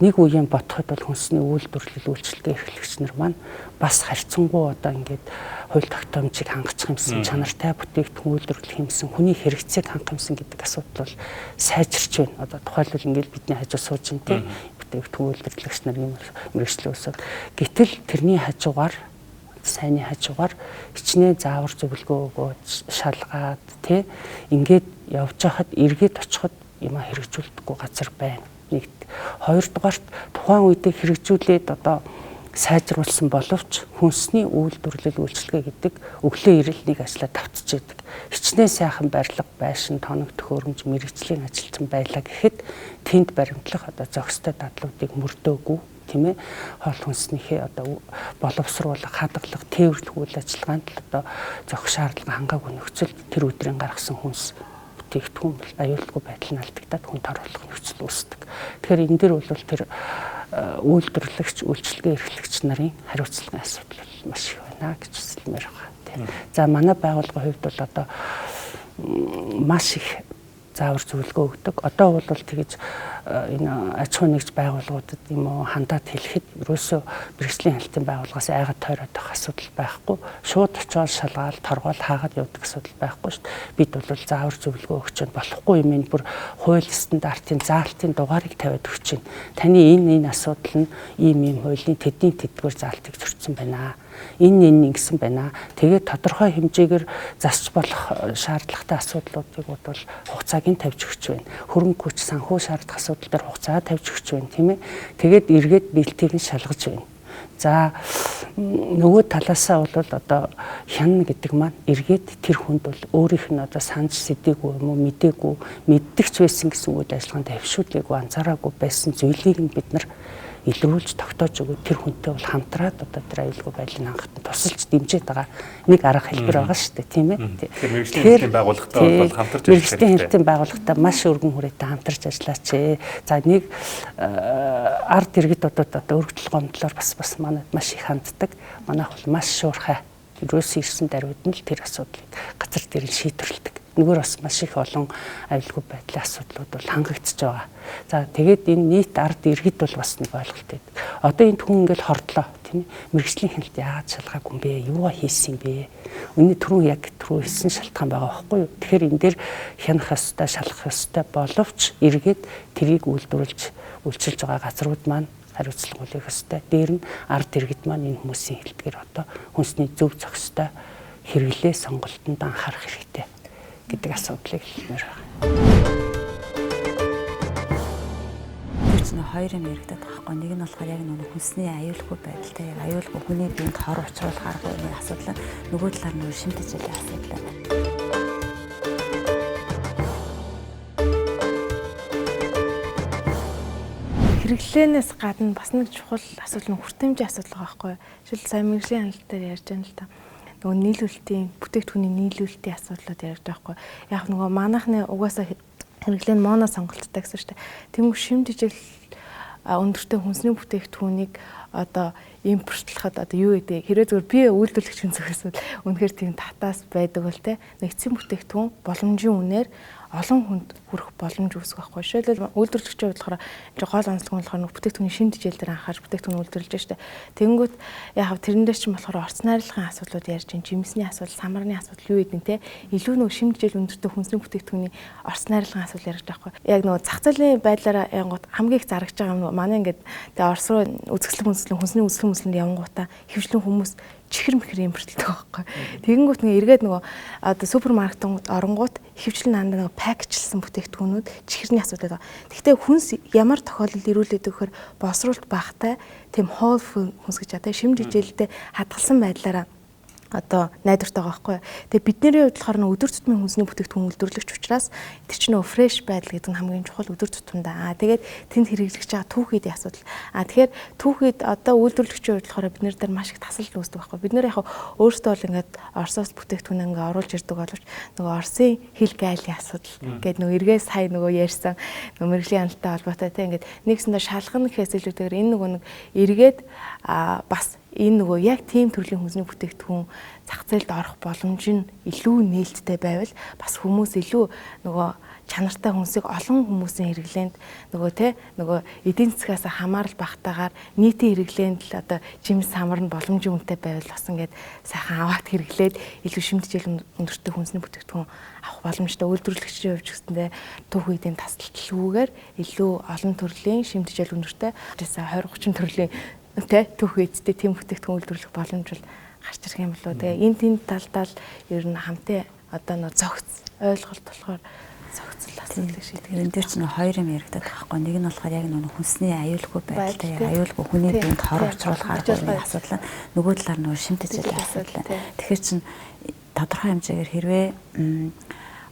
нэг үеийн бодоход бол хүнсний үйлдвэрлэл үйлчилгээ эрхлэгч нар маань бас харьцангуй одоо ингээд хууль тогтоомжийг хангачих юмсан, чанартай бүтээгдэхүүн үйлдвэрлэх юмсан, хүний хэрэгцээг хангах юмсан гэдэг асуудал бол сайжирч байна. Одоо тухайлбал ингээд бидний хажуу сууж ин тийм бүтээгдэхүүн үйлдвэрлэгч нар юм мэргэжлийн усод. Гэтэл тэрний хажуугаар сайнны хажуугаар хичнээн заавар зөвлөгөө өгөөд шалгаад тий ингээд явж хахад эргээд очиход юм хэрэгжүүлдэггүй газар байна. Нэгт. Хоёрдугаарт тухайн үедээ хэрэгжүүлээд одоо сайжруулсан боловч хүнсний үйлдвэрлэл үйлчилгээ гэдэг өглөө ирэл нэг ажлаа давтж яадаг. Хичнээн сайхан барилга, байшин, тоног төхөөрөмж, мэргэжлийн ажилтан байлаа гэхэд тэнд баримтлах одоо зохистой дадлуудыг мөрдөөгүй, тийм ээ. Хоол хүнснийхээ одоо боловсруулах, хадгалах, тээвэрлэх үйл ажиллагаанд л одоо зохих шаардлага хангаагүй нөхцөл тэр өдрийн гаргасан хүнс бүтээгдэхүүн бол аюулгүй байдал нь алдагдаад хүнд оруулах нөхцөл үүсдэг. Тэгэхээр энэ дээр бол тэр үйлдвэрлэгч, үйлчилгээ эрхлэгч нарын хариуцлагын асуудал маш их байна гэж хэлмээр байна. За манай байгууллагын хувьд бол одоо маш их заавар зөвлөгөө өгдөг. Одоо бол тэгж энэ аж ахуй нэгж байгууллагуудад юм уу хандаад хэлэхэд ерөөсөө мэргэжлийн хяналтын байгууллагаас айгаад тойроод авах асуудал байхгүй. Шууд очиод шалгаал, торгоол хаагаад явдаг асуудал байхгүй шүү дээ. Бид бол заавар зөвлөгөө өгч чинь болохгүй юм энэ бүр хууль стандартын заалтын дугаарыг тавиад өгч чинь. Таны энэ асуудал нь ийм хуулийн тэдний тэдгээр заалтыг зөрчсөн байна. Энэ ингэсэн байна. Тэгээд тодорхой хэмжээгээр засч болох шаардлагатай асуудлуудыг бол хугацааг нь тавьж өгч байна. Хөрөнгө хүч, санхүү шаардах асуудал дээр хугацаа тавьж өгч байна, тийм ээ. Тэгээд эргээд бэлтгийг нь шалгаж байна. За нөгөө талаасаа бол одоо хянана гэдэг маань эргээд тэр хүнд бол өөрийнх нь одоо санаж сэдээгүй юм уу мэдээгүй мэддэгч байсан гэсэн үйл ажиллагаанд хавшуулаагүй анзаараагүй байсан зүйлийг нь бид нар илрүүлж тогтоож өгөө тэр хүнтэй бол хамтраад одоо тэр аюулгүй байдлыг хангахад тусалж дэмжиж байгаа нэг арга хэлбэр байгаа шүү дээ, тийм ээ. Тэгэхээр мэргэжлийн байгууллагатай бол хамтарч ажиллах. Мэргэжлийн хяналтын байгууллагатай маш өргөн хүрээтэй хамтарч ажиллаач. За нэг ард иргэд одоо өргөдөл гомдлоор бас манайд маш их ханддаг. Манайх бол маш шуурхай. Ерөөсөө ирсэн даруйд нь л тэр асуудлыг газар дээр нь шийдвэрлэдэг. Нөгөө бас маш их олон аюулгүй байдлын асуудлууд бол хангагдчихж байгаа. За тэгээд энэ нийт ард иргэд бол бас нэг ойлголт байдаг. Одоо энэ хүн ингээл хордлоо, тийм ээ. Мэргэжлийн хяналт яагаад шалгаагүй юм бэ? Юугаа хийсэн юм бэ? Өнөө түрүү яг хэлсэн шалтгаан байгаа байхгүй юу? Тэгэхээр энэ дээр хянах ёстой, шалгах ёстой боловч иргэд тэрийг үйлдвэрлэж үйлчилж байгаа газрууд маань хариуцлага хүлээх ёстой. Дээр нь ард иргэд маань энэ хүмүүсийн хэлдгээр одоо хүнсний зөв зохистой хэрэглээ сонголтонд анхаарах хэрэгтэй гэдэг асуудлыг хэлмээр байна. Хоёр юм яригдаад байгаа. Нэг нь болохоор яг нэг хүнсний аюулгүй байдалтай яг аюулгүй хүний биед хор учруулах арга асуудал, нөгөө талаар нь шимтэж байгаа асуудал. Хэрэглээнээс гадна бас нэг чухал асуудал нь хүртээмжийн асуудал байгаа байхгүй юу? Жишээл сайн мэргэжлийн хяналт дээр ярьж байна л та. Нөгөө нийлүүлэлтийн бүтээгдэхүүний нийлүүлэлтийн асуудлууд ярьж байгаа байхгүй. Яг нөгөө манайхны угаасаа хэрэглээ нь моно сонголттой гэсэн шүү дээ. Тэнгүү шимтжил өндөртэй хүнсний бүтээгдэхүүнийг одоо импортлоход одоо юу гэдэг хэрвээ зөвхөн би үйлдвэрлэгчийн зүгээс үнэхээр тийм татаас байдаг бол те нэгдсэн бүтээгдэхүүн боломжийн үнээр олон хүнд хүрэх боломж үүсэх байхгүй. Жишээлбэл үйлдвэрлэгчийн хувьд болохоор гол онцлог нь болохоор бүтээгдэхүүний шин тэжээл дээр анхаарч бүтээгдэхүүн үйлдвэрлэж штэ. Тэнгүүт яг тэрэн дээр чинь болохоор орц найрлагын асуудлууд ярьж чинь, жимсний асуудал, самарны асуудал юу гэдэг нь те илүү нөгөө шин тэжээл өндөртэй хүнсний бүтээгдэхүүний орц найрлагын асуудал ярьж байгаа байхгүй. Яг нөгөө зах зээлийн байдлаараа янгууд хамгийн их зарагч байгаа юм манай ингээд тэгээ орц руу үзэсгэлэн хүнсний үзэсгэлэн явангуудаа хөвчлэн хүмүүс чихэр мэхэр импортлдог байхгүй. Тэгэнгүүт нэг эргээд нөгөө одоо супермаркетууд оронгууд хөвчлэн наандаа нөгөө пакэжлсэн бүтээгдэхүүнүүд чихэрний асуудал байгаа. Гэхдээ хүнс ямар тохиолдолд ирүүлээд өгөхөр босруулалт багтай тийм whole хүнс гэж одоо шим жижээлтэй хадгалсан байдлаараа одоо найдвартай байгаа байхгүй. Тэгээ бидний хувьд болохоор өдөр тутмын хүнсний бүтээгдэхүүн үйлдвэрлэгч учраас тэр чинь нөгөө фреш байдал гэдэг нь хамгийн чухал өдөр тутамдаа. Тэгээд тэнд хэрэглэж байгаа түүхийдийн асуудал. Тэгэхээр түүхийд одоо үйлдвэрлэгчийн хувьд болохоор бид нар дээр маш их тасалж үүсдэг байхгүй. Бид нар яг өөрсдөө бол ингээд Оросоос бүтээгдэхүүн ингээ оруулж ирдэг боловч нөгөө Оросын хил гайлын асуудал гэдэг нөгөө эргээс сая нөгөө ярьсан нөгөө мэрэгжлийн хяналттай холбоотой тийм ингээд нэгсэндээ шалгах гэхээс илүүтэйгээр энэ нөгөө нэг эргээд бас энэ нөгөө яг тийм төрлийн хүнсний бүтээгдэхүүн зах зээлд орох боломж нь илүү нээлттэй байвал бас хүмүүс илүү нөгөө чанартай хүнсийг олон хүмүүсийн хэрэглээнд нөгөө нөгөө эдийн засгаас хамаарал багтаагаар нийтийн хэрэглээнд л одоо жимс самар нь боломжийн үнэтэй байвал бас ингээд сайхан аваад хэрэглээд илүү шимтгийл өндөртэй хүнсний бүтээгдэхүүн авах боломжтой үйлдвэрлэгчийн хувьд ч гэсэндээ түүх үеийн тасалчлалгүйгээр илүү олон төрлийн шимтгийл өндөртэй 20-30 төрлийн түүх үедтэй тийм бүтээгдэхүүн үйлдвэрлэх боломж бол гарч ирэх юм болоо. Тэгээ энэ тэнд талдаа л ер нь хамтын одоо нөө зогц ойлголт болохоор зогцол асуудал шийдэх. Энэ дээр ч нөө хоёр юм яригдаад байгаа байхгүй. Нэг нь болохоор яг нөө хүнсний аюулгүй байдалтай яг аюулгүй хүний биед хор учруулах аргуудын асуудал. Нөгөө талаар нөө шимтгийлэх асуудал. Тэгэхээр чин тодорхой хэмжээгээр хэрвээ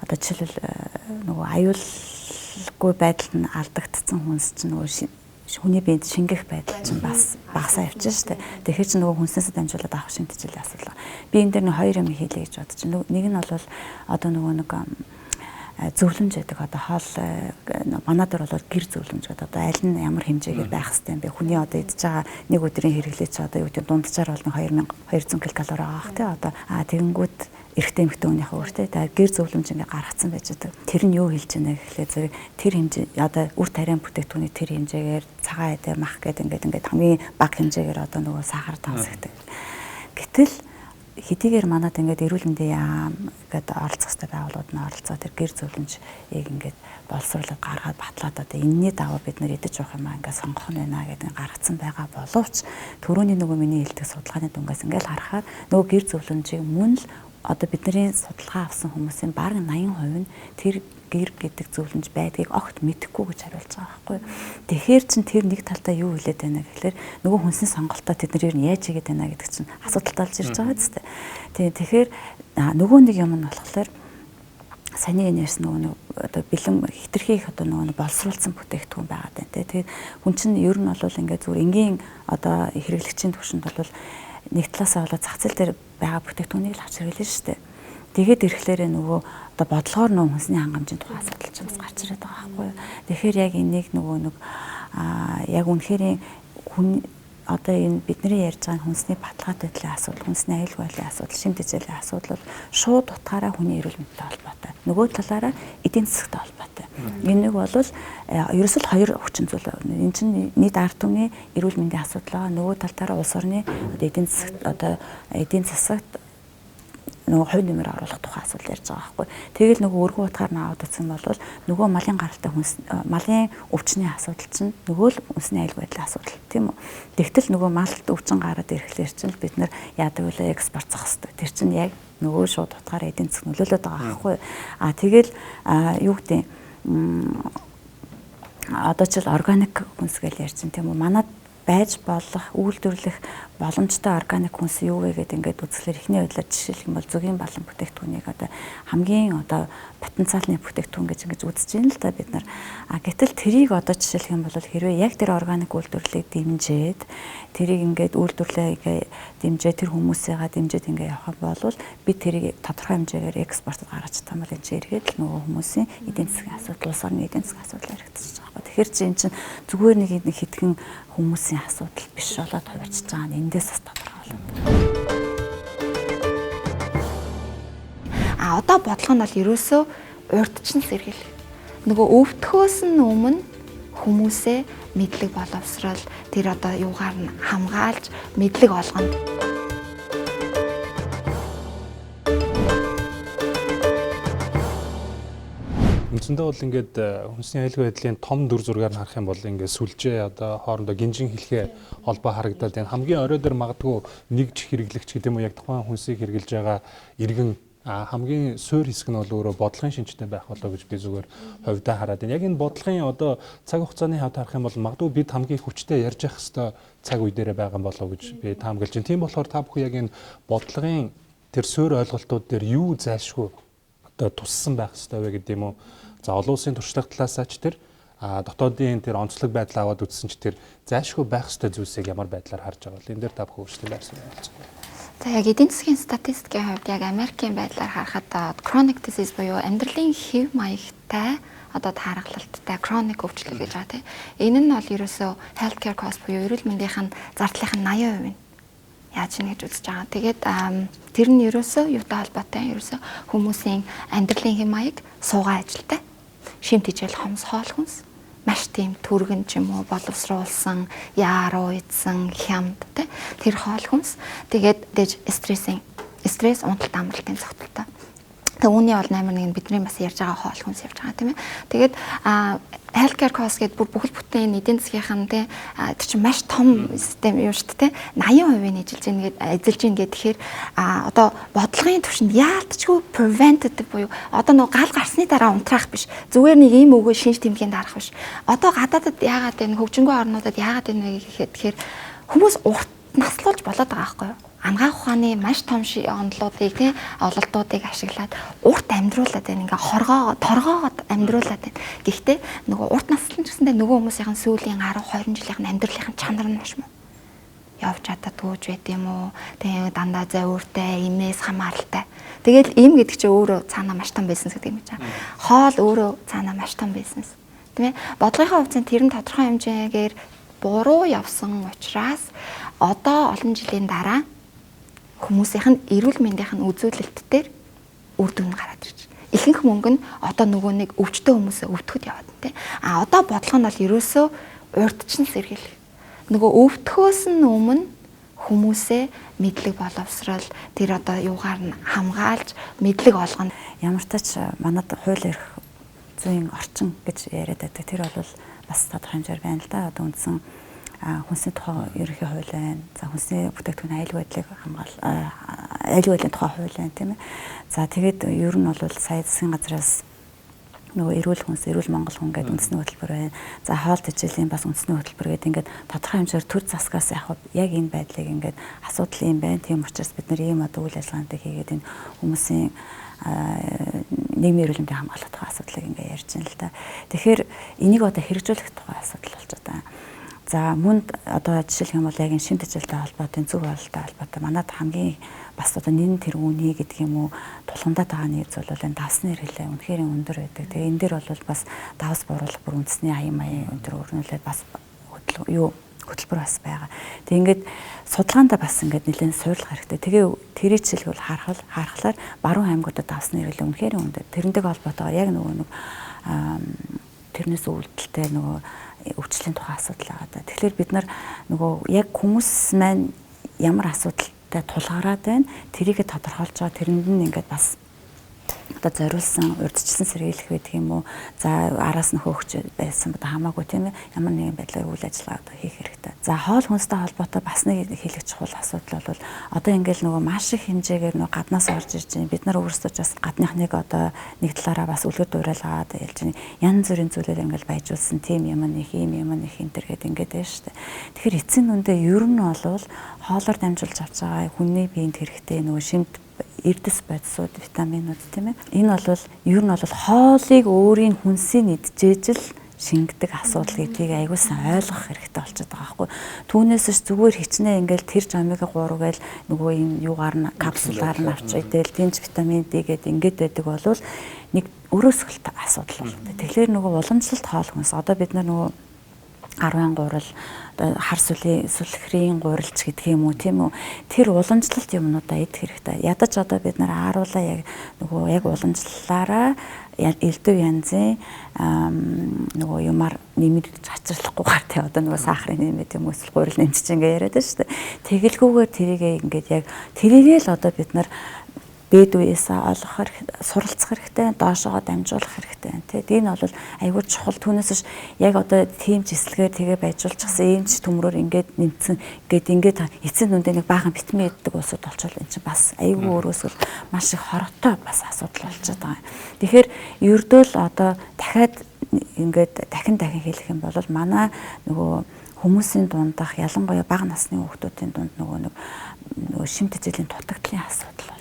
одоо жишээлбэл нөгөө аюулгүй байдалд нь алдагдсан хүнс чинь нөгөө хүний биед шингэх байдал чинь бас багасаа явчихна шүү дээ. Тэгэхээр чи нөгөө хүнснээс дамжуулаад авах шимтгийлэх асуудал. Би энэ дээр нэг хоёр юм хийлээ гэж бодож байна. Нэг нь бол одоо нөгөө нэг зөвлөмж гэдэг одоо хоол манай дээр бол гэр зөвлөмж гэдэг одоо аль нь ямар хэмжээгээр байх хэвтэй юм бэ? Хүний одоо идж байгаа нэг өдрийн хэрэглээ чи одоо юу гэдэг дунджаар бол 2200 ккал байгаа бах тий одоо тэгэнгүүт эрэгтэй эмэгтэй хүнийхээ өөртөө гэр зөвлөмж ингээ гаргацсан байж байгаа. Тэр нь юу хэлж байна гэхлээр зэрэг тэр хэмжээ одоо үр тариан бүтээгдэхүүний тэр хэмжээгээр цагаан эдэр мах гэдэг ингээд хамгийн бага хэмжээгээр одоо нөгөө сахар тансагдаг. Гэтэл хэдийгээр манад ингээд эрүүл мэндийн яам гэдэг оролцох хэрэгтэй байгууллагууд нь оролцоо тэр гэр зөвлөмжийг ингээд боловсруулаад гаргаад батлаад одоо энэний даваа бид нар идэж явах юм аа ингээд сонгох нь байна гэдэг гаргацсан байгаа боловч түрүүний нөгөө миний хэлдэг судалгааны дунгаас ингээд харахаар нөгөө гэр зөвлөмжийг мөн л одоо бидний судалгаа авсан хүмүүсийн бараг 80% нь тэр гэр гэдэг зөвлөмж байдгийг огт мэдэхгүй гэж хариулж байгаа байхгүй. Тэгэхээр чин тэр нэг талдаа юу хэлээд байна гэхэлэр нөгөө хүнсний сонголтоо тэд нар яаж хийгээд байна гэдэг чинь асуудалтай болж ирж байгаа зү. Тэгэхээр нөгөө нэг юм нь болохоор саний ярьсан нөгөө одоо бэлэн хитрхи их одоо нөгөө боловсруулсан бүтээгдэхүүн байгаа даа. Тэгээд хүн чинь ер нь бол ингээд зүгээр энгийн одоо хэрэглэгчийн түвшинд бол нэг талаасаа болоод зах зээл дээр байгаа бүтээгдэхүүнийг л авч хэрэглэн шүү дээ. Тэгээд ирэхлээрээ нөгөө одоо бодлогоор нөгөө хүнсний хангамжийн тухай асуудал ч бас гарч ирээд байгаа байхгүй юу. Тэгэхээр яг энийг нөгөө яг үнэхээр хүн одоо энэ бидний ярьж байгаа хүнсний баталгаат байдлын асуудал, хүнсний аюулгүй байдлын асуудал, шимтгийлэх асуудал бол шууд утгаараа хүний эрүүл мэндтэй холбоотой. Нөгөө талаараа эдийн засагтай холбоотой. Энэ нэг бол ерөөсөл хоёр хүчин зүйл байна. Энэ чинь нийт ард түмний эрүүл мэндийн асуудал байгаа. Нөгөө талаараа улс орны эдийн засагт нөгөө хувь нэмэр оруулах тухай асуудал ярьж байгаа байхгүй. Тэгэл нөгөө өргөн утгаар наваад утсан бол нөгөө малын гаралтай малын өвчний асуудал чинь нөгөө л хүнсний аюулгүй байдлын асуудал тийм үү. Тэгтэл нөгөө малд өвчин гараад ирэхлээр чинь бид нар яадаг вэ экспорцох хэрэгтэй. Тэр чинь яг нөгөө шууд утгаар эдийн засаг нөлөөлөд байгаа байхгүй. Тэгэл юу гэдэг одоо ч органик хүнс гэж ярьчин тийм үү. Манад байж болох үйлдвэрлэх боломжтой органик хүнс юу вэ гэдэг ингээд үзэхлээр ихний байдлаар жишээлх юм бол зөгийн балан бүтээгдэхүүнийг одоо хамгийн одоо потенциалны бүтээгдэхүүн гэж ингэж үзэж байна л да бид нар. Гэтэл тэрийг одоо жишээлх юм бол хэрвээ яг тэр органик үйлдвэрлэлийг дэмжиж тэрийг ингээд үйлдвэрлэлээ дэмжиж тэр хүмүүсээгаа дэмжиж ингээд явах бол бид тэрийг тодорхой хэмжээгээр экспортод гаргаж чадсан бол энэ чинь эргээд л нөгөө хүмүүсийн эдийн засгийн асуудал, улс орны эдийн засгийн асуудал харагдчихж байгаа. Тэгэхээр энэ чинь зүгээр нэг хэдхэн хүмүүсийн асуудал биш болоод хувирчиж байгаа нь эндээс бас тодорхой болно. Одоо бодлого нь бол ерөөсөө урьдчилан сэргийлэх. Нөгөө өвдөхөөс нь өмнө хүмүүсээ мэдлэг боловсрал тэр одоо юугаар нь хамгаалж мэдлэг олгоно. Үндсэндээ бол ингээд хүнсний аюулгүй байдлын том дүр зургаар харах юм бол ингээд сүлжээ одоо хоорондоо гинжин хэлхээ холбоо харагдаад энэ хамгийн орой дээр магадгүй нэгж хэрэглэгч гэдэг юм уу яг тухайн хүнсийг хэрэгжилж байгаа иргэн хамгийн суур хэсэг нь бол өөрөө бодлогын шинжтэй байх болоо гэж би зүгээр хувьдаа хараад байна. Яг энэ бодлогын одоо цаг хугацааны хавьд харах юм бол магадгүй бид хамгийн хүчтэй ярьж явах хэвээр цаг үе дээрээ байгаа болоо гэж би таамаглаж байна. Тийм болохоор та бүхэн яг энэ бодлогын тэр суур ойлголтууд дээр юу зайлшгүй одоо туссан байх хэвээр вэ гэдэг юм уу? За олон улсын туршлага талаасаа ч тэр дотоодын тэр онцлог байдал аваад үзсэн ч тэр зайлшгүй байх хэвээр зүйлсийг ямар байдлаар харж байгаа вэ? Энэ дээр та бүхэн өөрчлөлт байсан юм байна. За яг эдийн засгийн статистикийн хувьд яг Америкийн байдлаар харахад chronic disease буюу амьдралын хэв маягтай одоо тааргалалттай chronic өвчлөл гэж байгаа тийм. Энэ нь бол ерөөсөө healthcare cost буюу эрүүл мэндийн зардлын 80% нь яаж ийн гэж үзэж байгаа. Тэгээд тэр нь ерөөсөө юутай холбоотой ерөөсөө хүмүүсийн амьдралын хэм маяг суугаа ажилтай шимт хичээл хомс хоол хүнс маш тийм түргэн ч юм уу боловсруулсан яаруу идсэн хямд тэр хоол хүнс тэгээд стресс унталт амралтын зохицолтой. Тэгээ үүний бол 8.1 бидний бас ярьж байгаа хоол хүнс явж байгаа тийм ээ. Тэгээд healthcare cost гэдэг бүр бүхэл бүтэн эдийн засгийн тийм тэр чинь маш том систем юм шүү дээ. 80% эзэлж ийн гэхээр одоо бодлогын түвшинд яалтчгүй preventative буюу одоо нөгөө гал гарсны дараа унтраах биш. Зүгээр нэг ийм өгөө шинж тэмдгийн дарах биш. Одоо гадаадад яагаад энэ хөгжингөө орнуудад яагаад энэ гэхээр хүмүүс урт наслуулж болоод байгаа байхгүй юу? Ангаах ухааны маш том онолуудыг тийм ололтуудыг ашиглаад урт амьдруулад байна. Ингээ торгоогоод амьдруулад байна. Гэхдээ нөгөө урт наслан ч гэсэндээ нөгөө хүмүүсийн сүүлийн 10 20 жилийн амьдралын чанар нь маш муу. Явж чаддаггүй байт юм уу? Тэгээ дандаа завиуртай, имээс хамааралтай. Тэгэл им гэдэг чинь өөрөө цаанаа маш том бизнес гэдэг юм байна. Хоол өөрөө цаанаа маш том бизнес. Тийм ээ? Бодлогын хувьд тэр нь тодорхой хэмжээгээр буруу явсан учраас одоо олон жилийн дараа хүмүүсийнх нь эрүүл мэндийнх нь үзүүлэлтээр үр дүн гараад ирж байна. Ихэнх мөнгө нь одоо нөгөө нэг өвчтөе хүмүүсээ өвтгөхөд яваад тийм. Одоо бодлого нь бол ерөөсөө урьдчилан сэргийлэх. Нөгөө өвтгөхөөс нь өмнө хүмүүсээ мэдлэг боловсрал тэр одоо юугаар нь хамгаалж мэдлэг олгоно. Ямар ч тач манад хууль эрх зүйн орчин гэж яриад байдаг. Тэр бол бас тодорхой хэмжээр байна л да. Одоо үндсэн хүнсний тухай ерөнхий хууль байна. За хүнсний бүтээгдэхүүн аюулгүй байдлыг аюулгүй байдлын тухай хууль байна тийм ээ. За тэгээд ер нь бол сая засгийн газраас нөгөө эрүүл хүнс, эрүүл Монгол хүн гэдэг үндэсний хөтөлбөр байна. За хоол тэжээлийн бас үндэсний хөтөлбөр гэдэг ингээд тодорхой хэмжээр төр засгаас яг энэ байдлыг ингээд асуудал юм байна. Тийм учраас бид нэр ийм одоо үйл ажиллагаанд хийгээд энэ хүмүүсийн нийгмийн эрүүл мэндийг хамгаалах тухай асуудлыг ингээд ярьж байна л да. Тэгэхээр энийг одоо хэрэгжүүлэх тухай асуудал болж байгаа. За мөн одоо жишээлх юм бол яг энэ шимт хичээлтэй холбоотой зөв бололтой холбоотой манад хамгийн бас одоо нэн тэр үний гэдэг юм уу тулгамдаад байгаа нэг зүйл бол энэ давсны хэрэглээ үнэхээр өндөр байдаг. Тэгээ энэ дээр бол бас давс бууруулах бүр үндэсний аян маяг өндөр өрнүүлээд бас хөтөлбөр бас байгаа. Тэгээ ингээд судалгаанда бас ингээд нэлээд суйрлах хэрэгтэй. Тэгээ тэрий жишээлх бол харахаар баруун аймагуудад давсны хэрэглээ үнэхээр өндөр. Тэрнтэйг холбоотойгоор яг нөгөө тэрнээс үүдэлтэй нөгөө өвчлөлийн тухай асуудал байгаа. Тэгэхээр бид нар нөгөө яг хүмүүс маань ямар асуудалтай тулгараад байна тэрийг тодорхойлж байгаа тэрэнд нь ингээд бас одоо зориулсан урьдчилан сэргийлэх байдаг юм уу? За араас нь хөөгч байсан бод хамаагүй тийм ээ. Ямар нэгэн байдлаар үйл ажиллагаа хийх хэрэгтэй. За хоол хүнстэй холбоотой бас нэг хэлэх чухал асуудал бол одоо ингээл нөгөө маш их хэмжээгээр нөгөө гаднаас орж ирж байна. Бид нар өөрсдөө ч бас гадныхныг одоо нэг талаараа бас үлгэр дуурайлгаад ялж байна. Янз бүрийн зүйлээр ингээл баяжуулсан тийм юм нэг ийм юм нэг энэ гэдэг ингээд байна шүү дээ. Тэгэхээр эцсийн дүндээ ер нь бол хоолоор дамжуулж авч байгаа хүний биед хэрэгтэй нөгөө шимт эрдэс бодисууд витаминууд тийм ээ. Энэ бол ер нь бол хоолыг өөрийн хүнсийг идчихэж л шингэдэг асуудал гэдгийг аягүй сайн ойлгох хэрэгтэй болчиход байгаа байхгүй. Түүнээс ч зүгээр хичнээн ингээл тэр омега 3 гээл нөгөө энэ юугаар нь капсулаар нь авч идэл тэнц витамин D гэдэг ингээд байдаг бол нэг өрөөсгөлт асуудал байна. Тэгэхээр нөгөө уламжлалт хоол хүнс одоо бид нар нөгөө Арван гурал хар сүлхрийн гурилч гэдэг юм уу тийм үү тэр уламжлалт юмнуудаа идэх хэрэгтэй. Ядаж одоо бид нар ааруулаа яг нөгөө яг уламжлалаараа элдв янзын нөгөө юмар нэмэрч хачирлахгүйгээр тий одоо нөгөө сахарын нэмэт юм эсвэл гурил нэмч ингээ яриад байна шүү дээ. Тэгэлгүйгээр тэрийг ингээд яг тэрийгээ л одоо бид нар бэд үеэсээ олох суралцах хэрэгтэй, доошоо дамжуулах хэрэгтэй. Тэгээд энэ бол аюул чухал түүнээс яг одоо тийм жислэгээр тэгээ байжуулчихсан ийм ч төмрөөр ингээд нэмсэн ингээд эцсийн нүндээ нэг баахан битмээ иддэг улсууд болчихвол энэ чинь бас аюул өөрөөсөө маш их хортой бас асуудал болчиход байгаа. Тэгэхээр ердөө л одоо дахиад ингээд дахин хэлэх юм бол манай нөгөө хүмүүсийн дундах ялангуяа бага насны хүүхдүүдийн дунд нөгөө шимт эзэлийн дутагдлын асуудал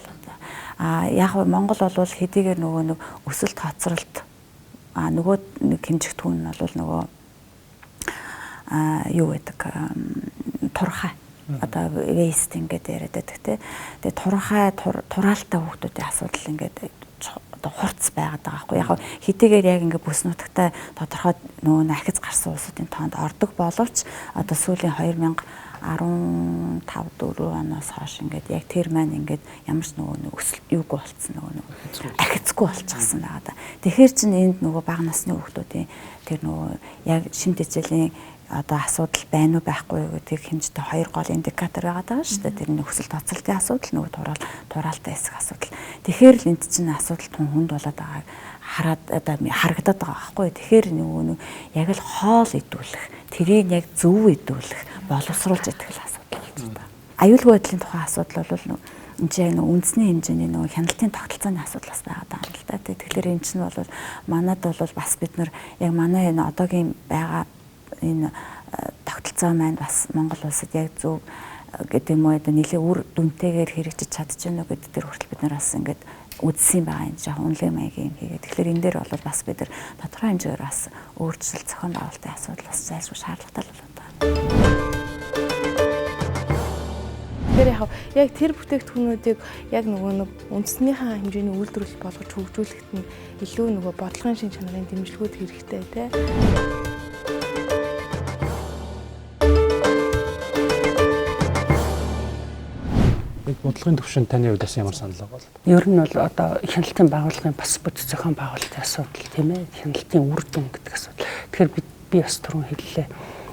яг Монгол бол хэдийгээр нөгөө өсөлт хоцролт нөгөө нэг хэмжигдэхүүн нь бол нөгөө юу гэдэг турхай одоо waste ингээд яриад байдаг те. Тэгээ турхай тураалтай хүүхдүүдийн асуудал ингээд одоо хурц байгаад байгаа байхгүй. Яг хэдийгээр яг ингээд бүс нутагтай тодорхой нөгөө ахиц гарсан улсуудын тоонд ордог боловч одоо сүүлийн 2015-4 оноос хойш ингээд яг тэр маань ингээд ямар ч нөгөө өсөлт юугүй болцсон нөгөө ахицгүй болчихсон байгаа да. Тэгэхээр чинь энд нөгөө бага насны хүүхдүүдийн тэр нөгөө яг шимт эзэлийн одоо асуудал байна уу байхгүй юу гэдгийг хэмждэг хоёр гол индикатор байгаа шүү дээ. Тэр нэг өсөлт хоцролтын асуудал нөгөө тураалтай хэсэг асуудал. Тэгэхээр л энд чинь асуудал тун хүнд болоод байгааг хараад одоо харагдаад байгаа байхгүй. Тэгэхээр нөгөө яг л хоол идүүлэх, тэрийг яг зөв идүүлэх, боловсруулж идэх л асуудал болж байна. Аюулгүй байдлын тухай асуудал бол энэ чинь үндэсний хэмжээний нөгөө хяналтын тогтолцооны асуудал бас байгаа даа л да. Тэгэхээр энэ чинь бол манад бол бас бид нар яг манай энэ одоогийн байгаа энэ тогтолцоо маань бас Монгол улсад яг зөв гэдэг юм уу одоо нэлээ үр дүнтэйгээр хэрэгжиж чадчихна уу гэдэг дээр хүртэл бид нар бас ингээд үзсэн байгаа юм жаа үнэлгээ маягийн юм хийгээд. Тэгэхээр энэ дээр бол бас бид нар тодорхой хэмжээгээр бас өөрчлөлт зохион байгуулалтын асуудал бас зайлшгүй шаардлагатай л болоод байна. Тэгэхээр яг тэр бүтээгдэхүүнүүдийг яг нөгөө нэг үндэснийхээ хэмжээний үйлдвэрлэл болгож хөгжүүлэхэд нь илүү нөгөө бодлогын шин чанарын дэмжлэгүүд хэрэгтэй тий. Бодлогын төвшөнд таны хувьд бас ямар санал байна? Ер нь бол одоо хяналтын байгууллагын бас бүт зохион байгуулалтын асуудал тийм ээ. Хяналтын үр дүн гэдэг асуудал. Тэгэхээр би бас түрүүн хэллээ.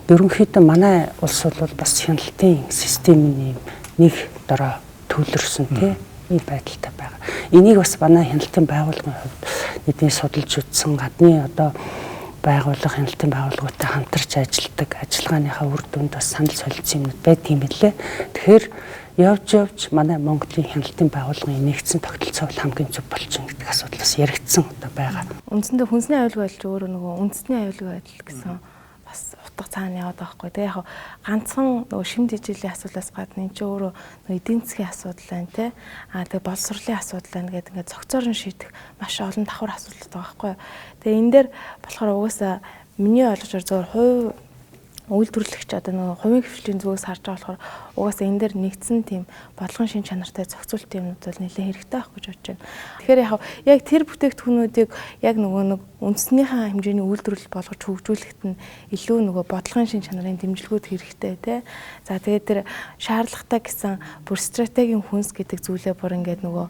Ерөнхийдөө манай улс бол бас хяналтын системийн нэг дорой төвлөрсөн тийм ийм байдалтай байгаа. Энийг бас манай хяналтын байгууллагын хувьд нэгний судалж үзсэн гадны одоо байгууллага хяналтын байгууллагуудтай хамтарч ажилладаг ажиллагааныхаа үр дүнд бас санал солилцсон юмнууд байдаг юм билээ. Тэгэхээр явж манай Монголын хяналтын байгууллагын нэгдсэн тогтолцоо бол хамгийн зөв болчихно гэдэг асуудал бас яригдсан одоо байгаа. Үндсэндээ хүнсний аюулгүй байдал өөрөө нөгөө үндэсний аюулгүй байдал гэсэн бас утга цаана яваад байгаа хгүй. Тэгээ яг ганцхан нөгөө шимт ижилийн асуудлаас гадна энэ ч өөрөө нөгөө эдийн засгийн асуудал байна те. Тэгээ боловсролын асуудал байна гэдэг ингээд цогцоор нь шийдэх маш олон давхар асуудал байгаа хгүй. Тэгээ энэ дээр болохоор угаасаа миний ойлгочоор зөвхөн хувь үйлдвэрлэгч одоо нөгөө хувийн хвшлийн зүгээс харж байгаа болохоор угаасаа энэ дээр нэгдсэн тийм бодлогын шин чанартай зохицуултын юмнууд бол нэлээд хэрэгтэй байх гэж бодож байна. Тэгэхээр яг тэр бүтээгдэхүүнүүдийг яг нөгөө нэг үндэснийхээ хэмжээний үйлдвэрлэл болгож хөгжүүлэхэд нь илүү нөгөө бодлогын шин чанарын дэмжлэгүүд хэрэгтэй тий. За тэгээд тэр шаардлагатай гэсэн бүр стратегийн хүнс гэдэг зүйлээ бүр ингээд нөгөө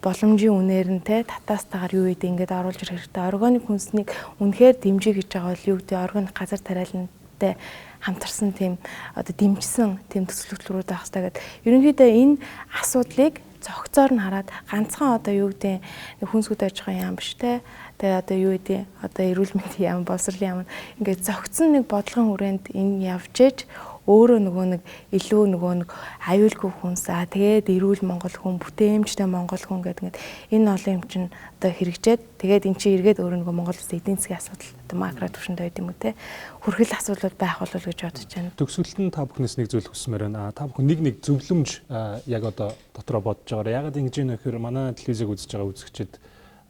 боломжийн үнээр нь те татаастайгаар юу гэдэг ингээд оруулж ирэх хэрэгтэй. Органик хүнснийг үнэхээр дэмжиж гэж байгаа бол юу гэдэг органик газар тариалантай хамтарсан тийм одоо дэмжсэн тийм төсөлтөрүүд байх хэрэгтэй гэдэг. Ерөнхийдөө энэ асуудлыг цогцоор нь хараад ганцхан одоо юу гэдэг хүнсгүүд аж ахуйн яам биш те. Тэгээ одоо юу гэдэг одоо эрүүл мэндийн яам, боловсролын яам ингээд зөгцсөн нэг бодлогын хүрээнд энэ явж ээж өөрөө нөгөө нэг илүү нөгөө нэг аюулгүй хүнс тэгээд эрүүл Монгол хүн бүтээмжтэй Монгол хүн гэдэг энэ олон юм чинь одоо хэрэгжээд тэгээд эн чинь эргээд өөрөө нөгөө Монгол улсын эдийн засгийн асуудал одоо макро түвшинд байд юм уу те хүрхэл асуудлууд байх болов гэж бодож байна. Төгсгөлт нь та бүхнээс нэг зүйл хүсмээр байна. Та бүхэн нэг зөвлөмж яг одоо дотроо бодож байгаарай. Ягаад ингэж юм гэхээр манай телевизийг үзэж байгаа үзэгчид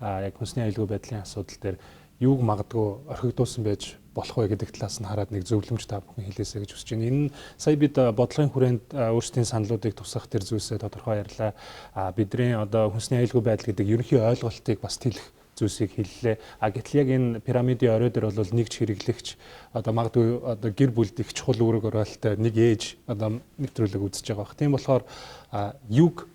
яг хүнсний аюулгүй байдлын асуудал дээр юуг магадгүй орхигдуулсан байж болох вэ гэдэг талаас нь хараад нэг зөвлөмж та бүхэн хэлээсэй гэж хүсэж байна. Энэ сая бид бодлогын хүрээнд өөрсдийн саналуудыг тусгах тэр зүйлсээ тодорхой ярьлаа. Бидний одоо хүнсний аюулгүй байдал гэдэг ерөнхий ойлголтыг бас тэлэх зүйлсийг хэллээ. Гэтэл яг энэ пирамидын орой дээр бол нэгж хэрэглэгч одоо магадгүй одоо гэр бүлд их чухал үүрэг оролттой нэг ээж одоо нэвтрүүлэг үзэж байгаа бах. Тийм болохоор юг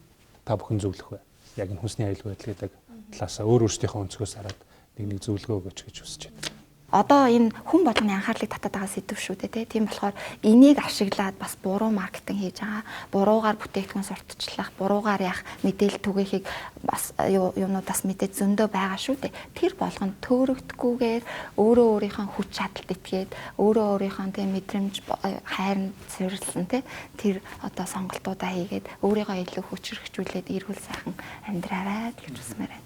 та бүхэн зөвлөх вэ? Яг энэ хүнсний аюулгүй байдал гэдэг талаасаа өөрсдийнхөө өнцгөөс хараад нэг зөвлөгөө өгөөч гэж хүсэж байна. Одоо энэ хүн болгоны анхаарлыг татаад байгаа сэдв шүү дээ тийм болохоор энийг ашиглаад бас буруу маркетинг хийж байгаа. Буруугаар бүтээгдэхүүн сурталчлах, буруугаар яах мэдээлэл түгээхийг бас юмнуудаас мэдээд зөндөө байгаа шүү дээ. Тэр болгонд төөрөгдөхгүйгээр өөрөө өөрийнхөө хүч чадалд итгээд өөрөө өөрийнхөө тийм мэдрэмж хайранд зориулсан тэр одоо сонголтуудаа хийгээд өөрийгөө илүү хүчрхжүүлээд эрүүл сайхан амьдраарай гэж хүсмээр байна.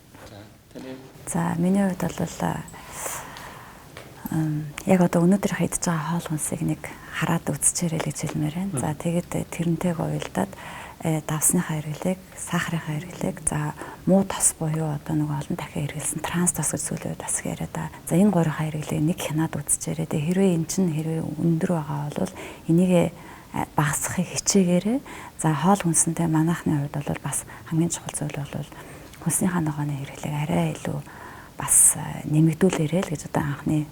За миний хувьд бол яг одоо өнөөдөр хийдэж байгаа хоол хүнсийг нэг хараад үзчихээрэй л гэж хэлмээр байна. За тэгээд тэрнтэйг уялдаад давсныхаа хэрэглээг, сахарынхаа хэрэглээг, за муу тос буюу одоо нэг олон дахин хэрэглэсэн транс тос гэж сүүлийн үед бас яриад байгаа. За энэ гурийнхаа хэрэглээг нэг хянаад үзчихээрэй. Тэгээд хэрвээ эн чинь хэрвээ өндөр байгаа бол энийг багасгахыг хичээгээрэй. За хоол хүнсэнтэй манайхны хувьд бол бас хамгийн чухал зүйл бол хүнснийхаа ногооны хэрэглээг арай илүү бас нэмэгдүүлээрэй л гэж одоо анхны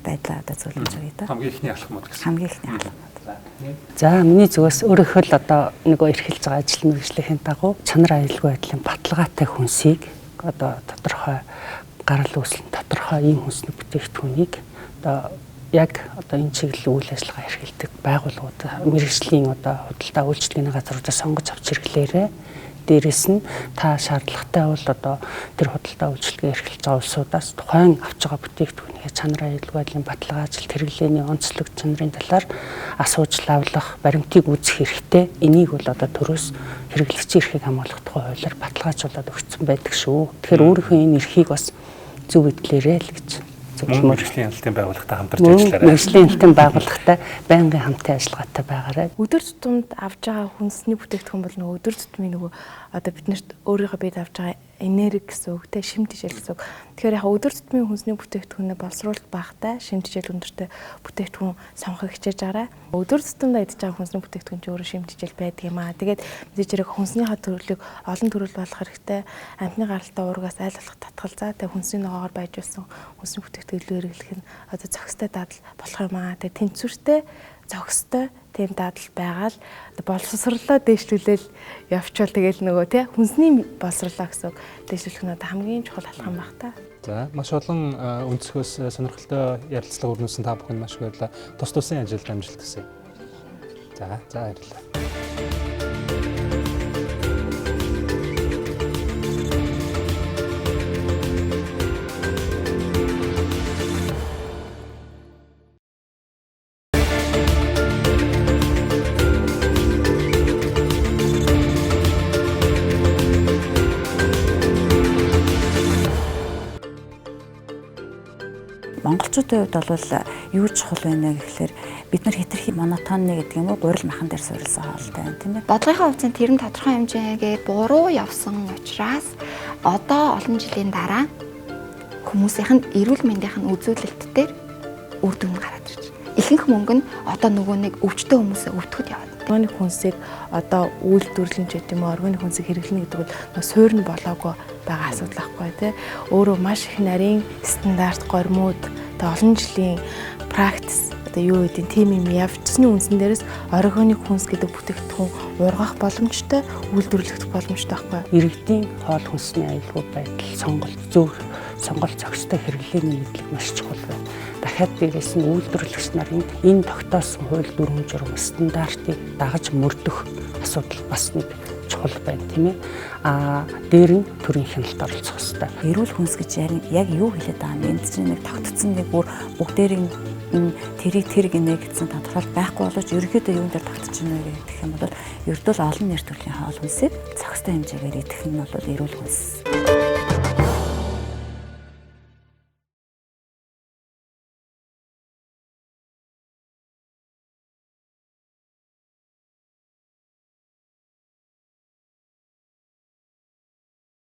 байдлаа одоо зөвлөж байгаа. Хамгийн ихний алхмууд гэсэн. Хамгийн ихний алхмууд. За миний зүгээс өөрөөхөө л одоо нөгөө эрхэлж байгаа ажил мэргэжлийн дагуу чанар аюулгүй байдлын баталгаатай хүнсийг одоо тодорхой гарал үүслэн тодорхой ийм хүнсний бүтээгдэхүүнийг одоо яг одоо энэ чиглэлийн үйл ажиллагаа эрхэлдэг байгууллагууд мэргэжлийн одоо худалдаа үйлчлэгийн газруудаас сонгож авч хэрэглээрэй. Дээрээс нь та шаардлагатай бол одоо тэр худалдаа үйлчлэгээ эрхэлж байгаа улсуудаас тухайн авч байгаа бүтээгдэхүүнийхээ чанар аюулгүй байдлын баталгаа ажил хэрэглээний онцлог чанарын талаар асууж лавлах, баримтыг үзэх хэрэгтэй. Энийг бол одоо төрөөс хэрэглэгчийн эрхийг хамгаалах тухай хуулиар баталгаажуулаад өгсөн байдаг шүү. Тэгэхээр өөрийнхөө энэ эрхийг бас зөв эдлээрэй л гэж мэргэжлийн хяналтын байгууллагатай хамтарч ажиллаарай. Мэргэжлийн хяналтын байгууллагатай байнгын хамтын ажиллагаатай байгаарай. Өдөр тутамд авж байгаа хүнсний бүтээгдэхүүн бол нөгөө өдөр тутмын нөгөө одоо биднэрт өөрийнхөө бид авж байгаа энерги гэсэн үг те шим тижэл гэсэн үг. Тэгэхээр яг өдөр тутмын хүнсний бүтээгдэхүүнээ боловсруулалт багтай шим тижэл өндөртэй бүтээгдэхүүн сонгохыг хичээж байгаарай. Өдөр тутамдаа идэж байгаа хүнсний бүтээгдэхүүн ч өөрөө шим тижэл байдаг юм аа. Тэгээд мэдээж хэрэг хүнснийхаа төрлийг олон төрөл болгох хэрэгтэй. Амтны гаралтай уургаас айл болох татгалзаа тэг хүнсний ногоогоор байжуулсан хүнсний бүтээгдэхүүн илүү хэрэглэх нь одоо зохистой дадал болох юм аа. Тэг тэнцвэртэй зохистой тийм дадал байгаал боловсруулалтаа дээшлүүлэл явчвал тэгэл нөгөө тий хүнсний боловсруулалт гэсэн дээшлүүлэх нь одоо хамгийн чухал алхам баг та. За маш олон өнцгөөс сонирхолтой ярилцлага өрнүүлсэн та бүхэнд маш их баярлалаа. Тус тусын ажилд амжилт хүсье. За баярлалаа. Монголчуудын хувьд бол юу чухал байна гэхээр бид нар хэтэрхий монотонны гэдэг юм уу гурил махан дээр суурилсан хоолтой байна тийм ээ. Бодлогын хувьд тэр нь тодорхой хэмжээгээр буруу явсан учраас одоо олон жилийн дараа хүмүүсийнх нь эрүүл мэндийнх нь үзүүлэлт дээр үр дүн гараад ирж байна. Ихэнх мөнгө нь одоо нөгөө нэг өвчтөн хүмүүсээ өвтгөхөд яваад. Органик хүнсийг одоо үйлдвэрлэн ч гэдэг юм уу органик хүнсийг хэрэглэнэ гэдэг бол суурь нь болоогүй байгаа асуудал байхгүй тий. Өөрөө маш их нарийн стандарт гормууд одоо олон жилийн практис одоо юу гэдэг тийм юм явцсны үндсэн дээрээс органик хүнс гэдэг бүтээгдэхүүн ургах боломжтой, үйлдвэрлэх боломжтой байхгүй. Иргэдийн хоол хүнсний аюулгүй байдал сонголт сонголт зохистой хэрэглээний мэдлэг маш чухал байна. Дахиад дээрээс нь үйлдвэрлэгч нарын энэ тогтоосон хууль дүрм журам стандартыг дагаж мөрдөх асуудал бас нэг чухал байна тийм ээ. Дээр нь төрийн хяналт оролцох хэрэгтэй. Эрүүл хүнс гэж яг юу хэлээд байгаа юм бэ? Энд чинь нэг тогтцсон нэг бүр бүгдээрийн тэр гинэ гэсэн тодорхойлт байхгүй боловч ерөнхийдөө юун дээр тогтож байна гэх юм бол ердөө олон нэр төрлийн хоол хүнсийг зохистой хэмжээгээр идэх нь бол эрүүл хүнс.